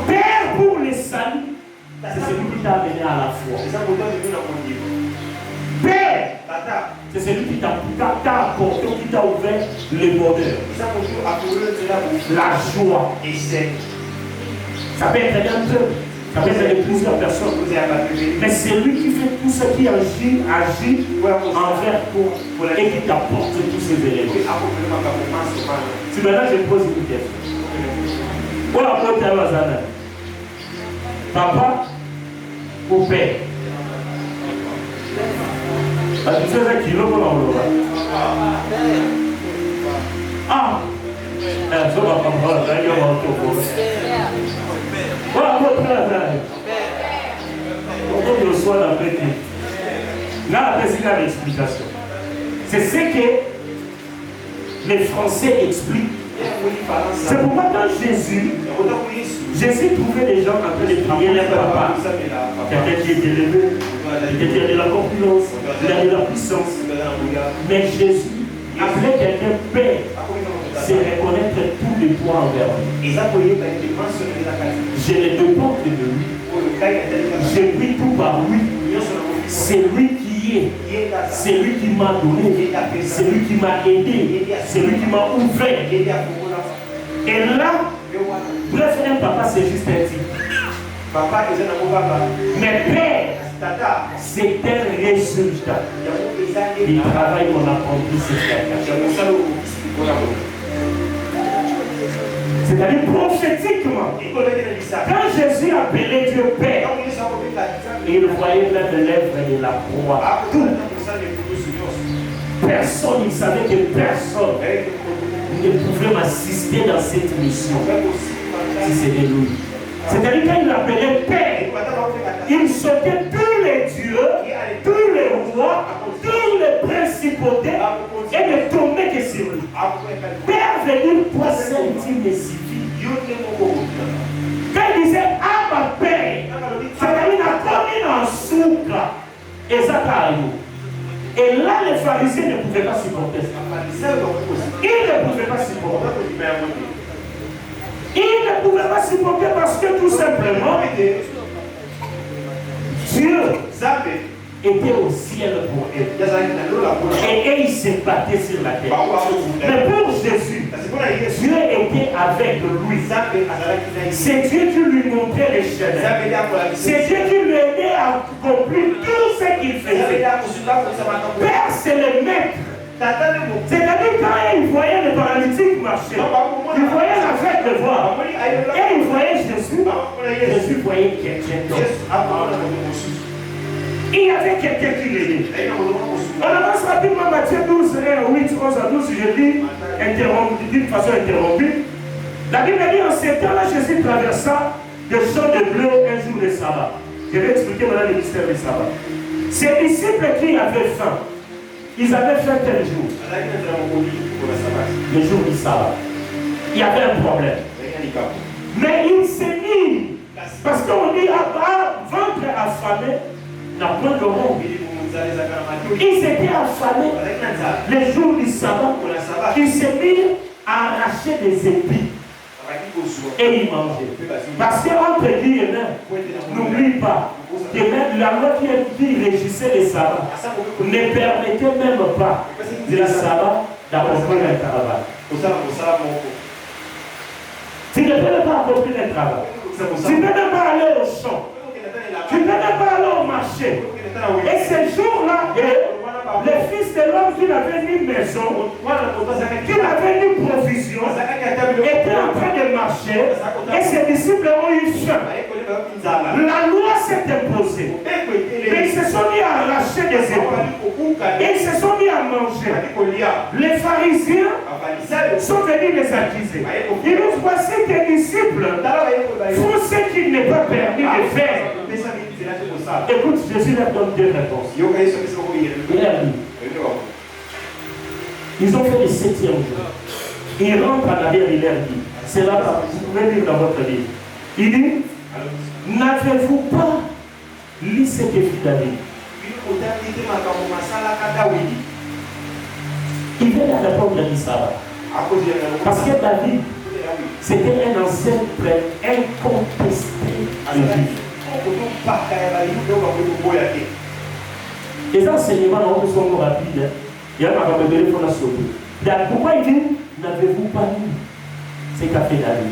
Père pour les saluts, c'est celui qui t'a amené à la foi. Père, c'est celui qui t'a apporté, qui t'a ouvert le bonheur, la joie. Ça peut être un peu, ça peut être plusieurs personnes. Mais c'est lui qui fait tout ce qui agit envers toi et qui t'apporte tous ces éléments. Si maintenant je pose une question. Voilà pour papa ou père. Tu sais un kilo pour l'enveloppe. Ah! Ça va pas mal, soit dans le peuple. Là, après, c'est une explication. C'est ce que les Français expliquent. C'est pourquoi quand Jésus trouvait les gens en train de prier les papas. Quelqu'un qui est élevé, quelqu'un qui a de la corpulence, qui a de la puissance. Mais Jésus appelait quelqu'un père. C'est reconnaître tous les poids envers lui. Je ne dépends que de lui. Je vis tout par lui. C'est lui qui est. C'est lui qui m'a donné. C'est lui qui m'a aidé. C'est lui qui m'a ouvert. Et là, bref, un papa, c'est juste un titre. Mais père, c'est un résultat du travail qu'on a accompli sur la. C'est-à-dire prophétiquement, quand Jésus appelait Dieu Père, il voyait là de lèvres de la croix. Personne, il savait que personne ne pouvait m'assister dans cette mission si c'était lui. C'est-à-dire quand il appelait Père, il sautait tous les dieux, tous les rois, tous les principautés et ne tombait que sur lui. Père veut dire toi seul tu me suffis. Quand il disait ah ma Père, c'est-à-dire en soukra et Zacharie. Et là les pharisiens ne pouvaient pas supporter ça. Ils ne pouvaient pas supporter. Ils ne pouvaient pas supporter parce que tout simplement Dieu était au ciel pour eux. Et ils se battaient sur la terre. Mais pour Jésus, Dieu était avec lui. C'est Dieu qui lui montrait les chemins. C'est Dieu qui lui aidait à accomplir tout ce qu'il faisait. Père, c'est le maître. C'est-à-dire quand il voyait le paralytique marcher, il voyait la fête de voir, et il voyait Jésus, Jésus voyait quelqu'un d'autre. Il y avait quelqu'un qui l'aidait. On avance rapidement Matthieu 12, 1, 8, 11 à 12, je lis d'une façon interrompue. La Bible dit en ces temps-là, Jésus traversa des champs de blé un jour de sabbat. Je vais expliquer maintenant le mystère du sabbat. Ses disciples qui avaient faim, ils avaient fait tel jour. Le jour du sabbat. Il y avait un problème. Mais il s'est mis. Parce qu'on dit ventre affamé n'a point de rond. Ils étaient affamés le jour du sabbat. Ils s'est mis à arracher des épis. Et ils mangeaient. Parce qu'entre Dieu et nous, n'oublie pas que même la loi qui régissait les sabbats ne permettait même pas le sabbat d'accomplir un travail. Tu ne peux pas accomplir un travail. Tu ne peux pas aller au champ. Tu ne peux pas aller au marché. Et ce jour-là, le Fils de l'homme qui n'avait ni maison, qui n'avait ni provision, était en train de marcher et ses disciples ont eu faim. La loi s'est imposée. Mais ils se sont mis à arracher des épis. Et ils se sont mis à manger. Les pharisiens sont venus les accuser. Ils nous voici tes disciples font ce qu'il n'est pas permis de faire. Écoute, Jésus leur donne deux réponses. Il a dit, ils ont fait le 7e jour. Il rentre en arrière, il leur dit, c'est là, vous pouvez lire dans votre livre. Il dit, n'avez-vous pas lu ce que fit David? Il vient de répondre à l'Israël. Parce que David, c'était un ancien prêtre incontesté de Dieu. Les enseignements sont rapides. Il y a un téléphone à sauter. Pourquoi il dit, n'avez-vous pas lu ce qu'a fait David?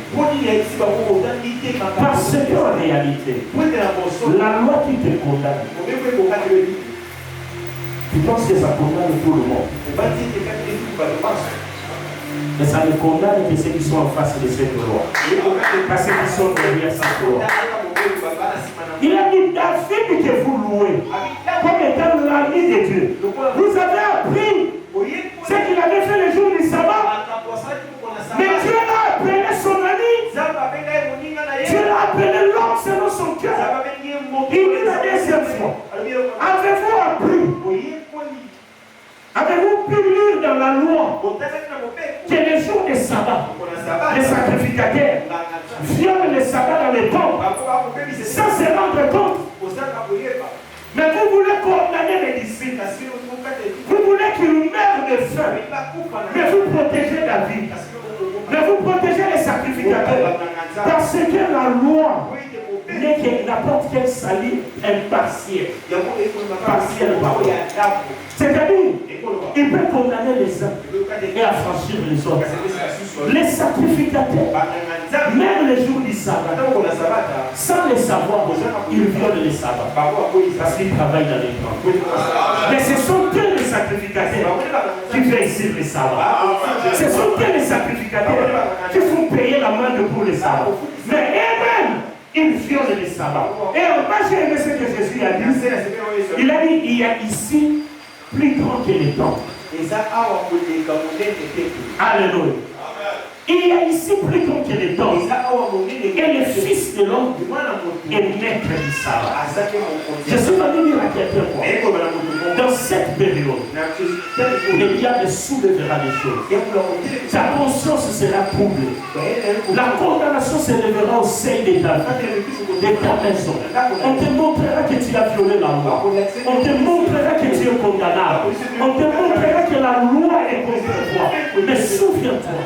Parce qu'en réalité, la loi qui te condamne, tu penses que ça condamne tout le monde. Mais ça ne condamne que ceux qui sont en face de cette loi. Parce qu'ils sont derrière cette loi. Il a dit David que vous louez comme étant l'ami de Dieu. Vous avez appris ce qu'il avait fait le jour du sabbat. Mais Dieu l'a appelé son ami. Dieu l'a appelé l'homme selon son cœur. Il dit la deuxième fois. loi que les jours de sabbat, les sacrificateurs violent le sabbat dans les temples sans se rendre compte. Mais vous voulez condamner les disciples. Vous voulez qu'ils meurent de faim. Mais vous protégez la vie. Mais vous protégez les sacrificateurs. Parce que la loi n'est que n'importe quel salut impartiel. C'est-à-dire, il peut condamner les uns et affranchir les autres. Les sacrificateurs, même les jours du sabbat, sans le savoir, ils violent les sabbats parce qu'ils travaillent dans les camps. Mais ce sont eux les sacrificateurs qui réussissent les sabbats. Ce sont eux les sacrificateurs qui font payer l'amende pour les sabbats. Mais eux-mêmes, ils violent les sabbats. Et moi j'ai aimé ce que Jésus a dit. Il a dit, il y a ici plus grand que les temps. Alléluia. Il y a ici plus grand que les temps. Et le Fils de l'homme est maître du sabbat. Je suis venu dire à quelqu'un, dans cette période, le diable soulèvera des choses. Ta conscience sera troublée. La condamnation s'élèvera au sein de ta maison. On te montrera que tu as violé la loi. On te montrera que tu es condamnable. On te montrera que la loi est contre toi. Mais souviens-toi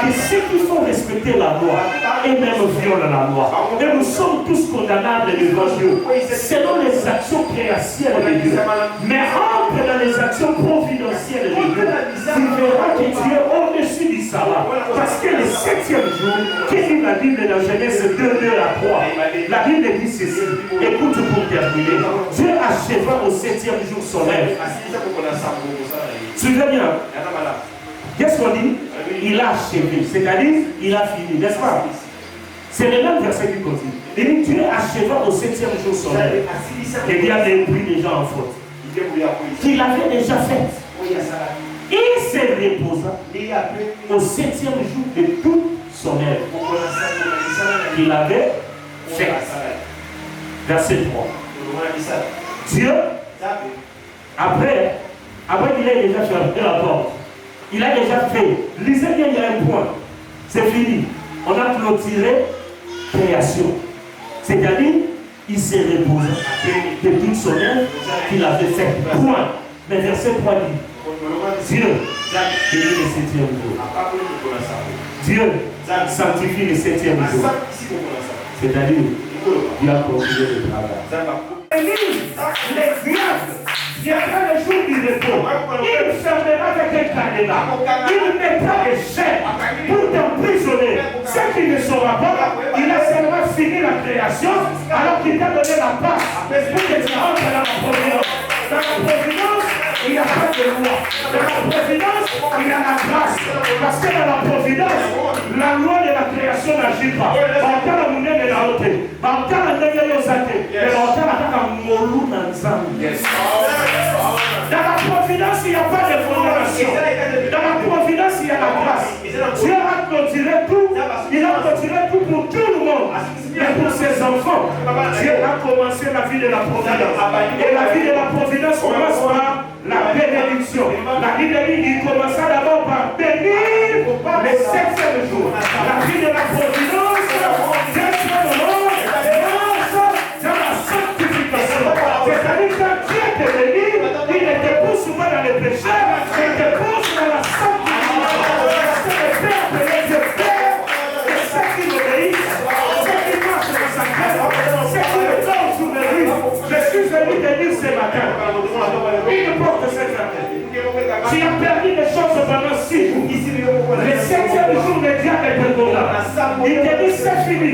que ceux qui font respecter la loi et même violent la loi. Et nous sommes tous condamnables devant Dieu selon les actions créationnelles de Dieu. Mais entre dans les actions providentielles de Dieu, tu verras que tu es au-dessus du sabbat. Parce que le 7e jour, qui dit la Bible dans Genèse 2, 2 à 3, la Bible dit ceci. Écoute pour terminer. Dieu achèvera au 7e jour son œuvre. Suivez bien. Qu'est-ce qu'on dit? Il a achevé, c'est-à-dire il a fini, n'est-ce pas? C'est le même verset qui continue. Il dit Dieu achèvera au 7e jour son œuvre. Le diable a pris les gens en faute. Qu'il avait déjà fait. Il se reposa au 7e jour de toute son œuvre qu'il avait fait. Verset 3. Dieu, après qu'il ait déjà fermé la porte, il a déjà fait. Lisez bien, il y a un point. C'est fini. On a clôturé création. C'est-à-dire, il s'est reposé de toute son œuvre qu'il avait fait. Point. Mais verset 3 dit Dieu bénit le 7e jour. Dieu sanctifie le 7e jour. C'est-à-dire, Dieu a continué le travail. Les diables viendra le jour du repos. Il fermera avec un cadenas. Il mettra des chaînes pour t'emprisonner. Ce qui ne saura pas, il a seulement fini la création alors qu'il t'a donné la passe pour que tu rentres dans la providence. Dans la providence, il n'y a pas de loi. Dans la providence, il y a la grâce. Parce que dans la providence, la loi de la création n'agit pas. Dans la providence, il n'y a pas de condamnation. Dans la providence, il y a la grâce. Dieu a clôturé tout. Il a clôturé tout pour tout le monde. Et pour ses enfants, Dieu a commencé la vie de la providence. Et la vie de la providence commence par la bénédiction. La Bible dit qu'il commença d'abord par bénir le 7e jour. La vie de la providence, c'est-à-dire que Dieu te bénit, il ne te pousse pas dans le péché, il te pousse dans la sanctification. C'est le Père de Dieu, Père, et ceux qui l'obéissent, ceux qui marchent dans sa grâce, ceux qui le donnent sous le riz. Je suis venu te dire ce matin, il porte cette affaire. Tu as perdu des choses pendant 6 jours. Le 7e jour, le diable est condamné. Il te dit c'est fini.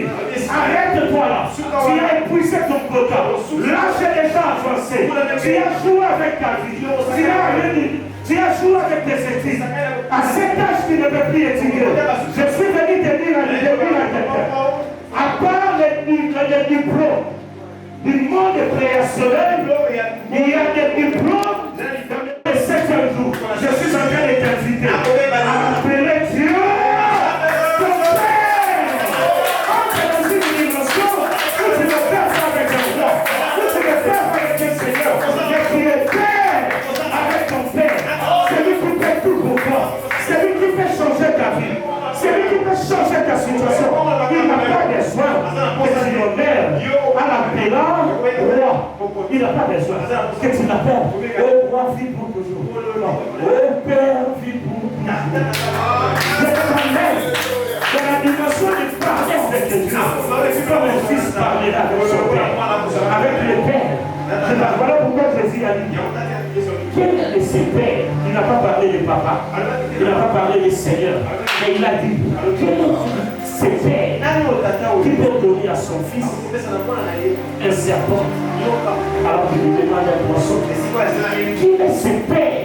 Arrête-toi là. Tu as épuisé ton quota. Là, j'ai déjà avancé. Tu as joué avec ta vie. Tu as joué avec tes études. À cet âge, tu ne peux plus étudier. Je suis venu te dire à quelqu'un. À part les diplômes du monde créationnel, il y a des diplômes dans le 7e jour. Je suis en train de t'inviter à appeler Dieu. besoin que tu l'appelles. Oh roi, vis pour toujours. Oh Père, vis pour toujours. Je t'amène dans la dimension du parler avec Dieu. Comme un fils parlera avec son père, avec le père. Voilà pourquoi Jésus a dit quel de ses pères, il n'a pas parlé de papa, il n'a pas parlé de Seigneur, mais il a dit quel de ses pères qui peut donner à son fils un serpent alors qu'il lui demande un poisson. Qui est ses pères?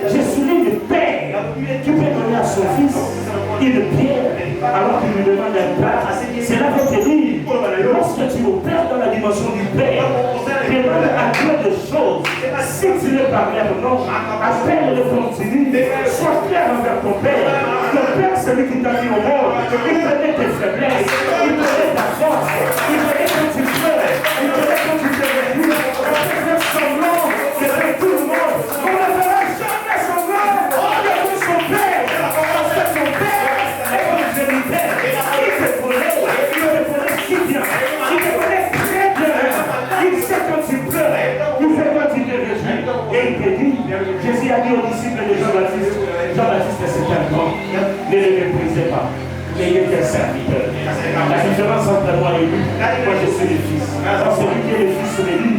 Je souligne le père qui peut donner à son fils une pierre alors qu'il lui demande un plat. Cela veut te dire, lorsque tu opères dans la dimension du père, demande à Dieu des choses. Si tu ne parviens non, appelle le continu, sois clair envers ton père. Ton père, c'est lui qui t'a mis au monde. Il connaît tes faiblesses, il connaît ta force, il connaît quand tu pleures, il connaît quand tu te réjouis. On peut faire semblant devant tout le monde. On ne fera jamais semblant devant son père. Parce que son père est comme je disais, il te connaît si bien, il te connaît très bien. Il sait quand tu pleures, il sait quand tu te réjouis. Et il te dit, Jésus a dit aux disciples de Jean-Baptiste, Jean-Baptiste c'est un grand, ne le méprisez pas. Mais il est un serviteur. La différence entre moi et lui, moi je suis le fils. Alors celui qui est le fils de lui,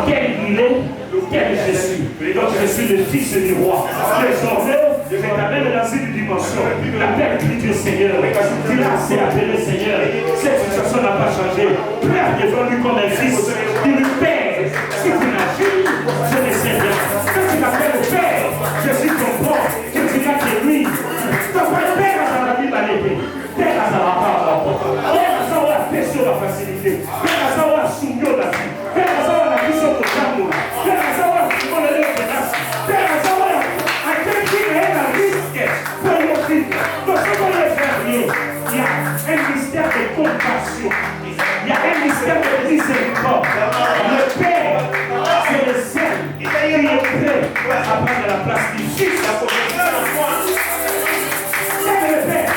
quel il est, quel je suis. Donc je suis le fils du roi. Désormais, je t'amène dans une dimension. Appelle-lui Dieu Seigneur. Tu l'as assez appelé Seigneur. Cette situation n'a pas changé. Pleure devant lui comme un fils. Tu lui pères. Si tu n'agis, je ne sais rien. Quand tu m'appelles Père, je suis ton bon. Que tu n'as que lui. Ton père dans la vie va l'aider. Père à la part. Père à la paix sur la facilité. Père à la soumission de la vie. Père à la vision de l'amour. Père à la vision de l'espérance. Père à quelqu'un qui est un risque pour le fils. Donc ce qu'on va faire, il y a un mystère de compassion. Il y a un mystère de miséricorde. Le Père, c'est le seul qui est prêt à prendre la place du Fils. C'est le Père.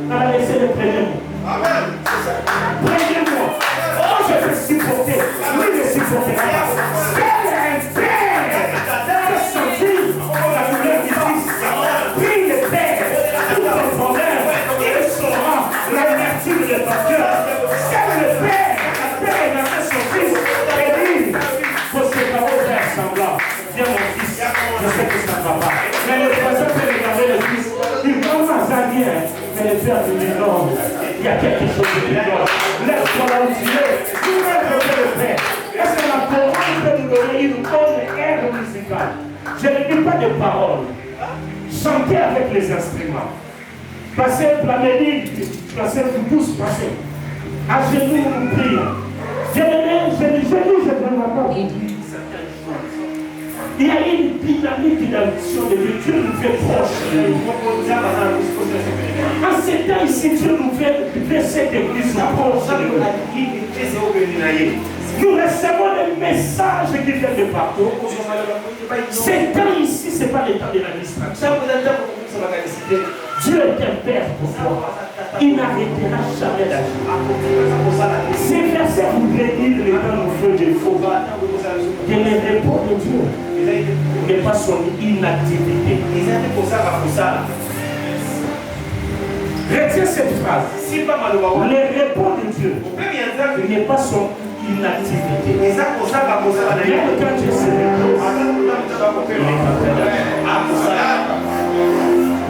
On a laissé le premier mot. Premier mot. Oh, je vais supporter. Oui, je supporterai. Père est un père. Je sentis la douleur du fils. Prie le Père. Tout ton problème. Il saura l'amertume de ton cœur. C'est le Père. Le Père est dans son fils. Et dit, faut se faire semblant. Viens mon fils. Je sais que ça ne va pas. Mais le voisin peut regarder le fils. Il commence à dire, mais le père lui dit non. Il y a quelque chose de bizarre. Laisse-toi là où tu es. Tu veux le père. Est-ce que la parole peut nous donner une bonne aire musicale? Je ne dis pas de paroles. Chanter avec les instruments. Passer la mélodie, passer tout douce, passer. À genoux, nous prions. Je ne vois pas. Il y a une dynamique d'action de Dieu. Dieu nous fait proche de nous. En ces temps ici, Dieu nous fait cette église proche de nous. Nous recevons des messages qui viennent de partout. Ces temps ici, ce n'est pas le temps de la distraction. Dieu est un Père pour toi. Il n'arrêtera jamais d'agir. Ces versets voudraient dire les temps nous font défaut. Que le repos de Dieu n'est pas son inactivité. Retiens cette phrase. Le repos de Dieu n'est pas son inactivité. Même quand Dieu se repose, il est en train d'agir.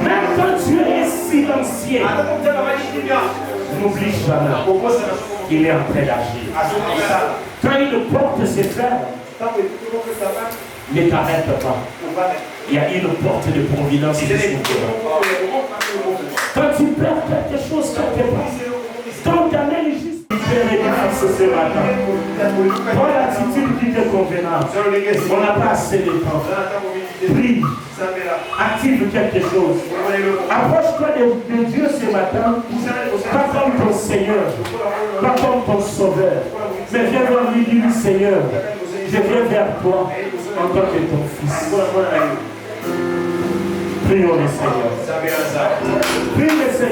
Même quand Dieu est silencieux, n'oublie jamais qu'il est en train d'agir. Quand il porte ses frères, ne t'arrête pas. Il y a une porte de providence qui s'ouvre. Quand tu perds quelque chose quelque part, quand tu amènes juste ce matin, prends l'attitude qui te conviendra. On n'a pas assez de temps. Prie, active quelque chose. Approche-toi de Dieu ce matin, pas comme ton Seigneur, pas comme ton Sauveur, mais viens vers lui dire Seigneur, je viens vers toi en tant que ton fils. Prions le Seigneur. Prie le Seigneur.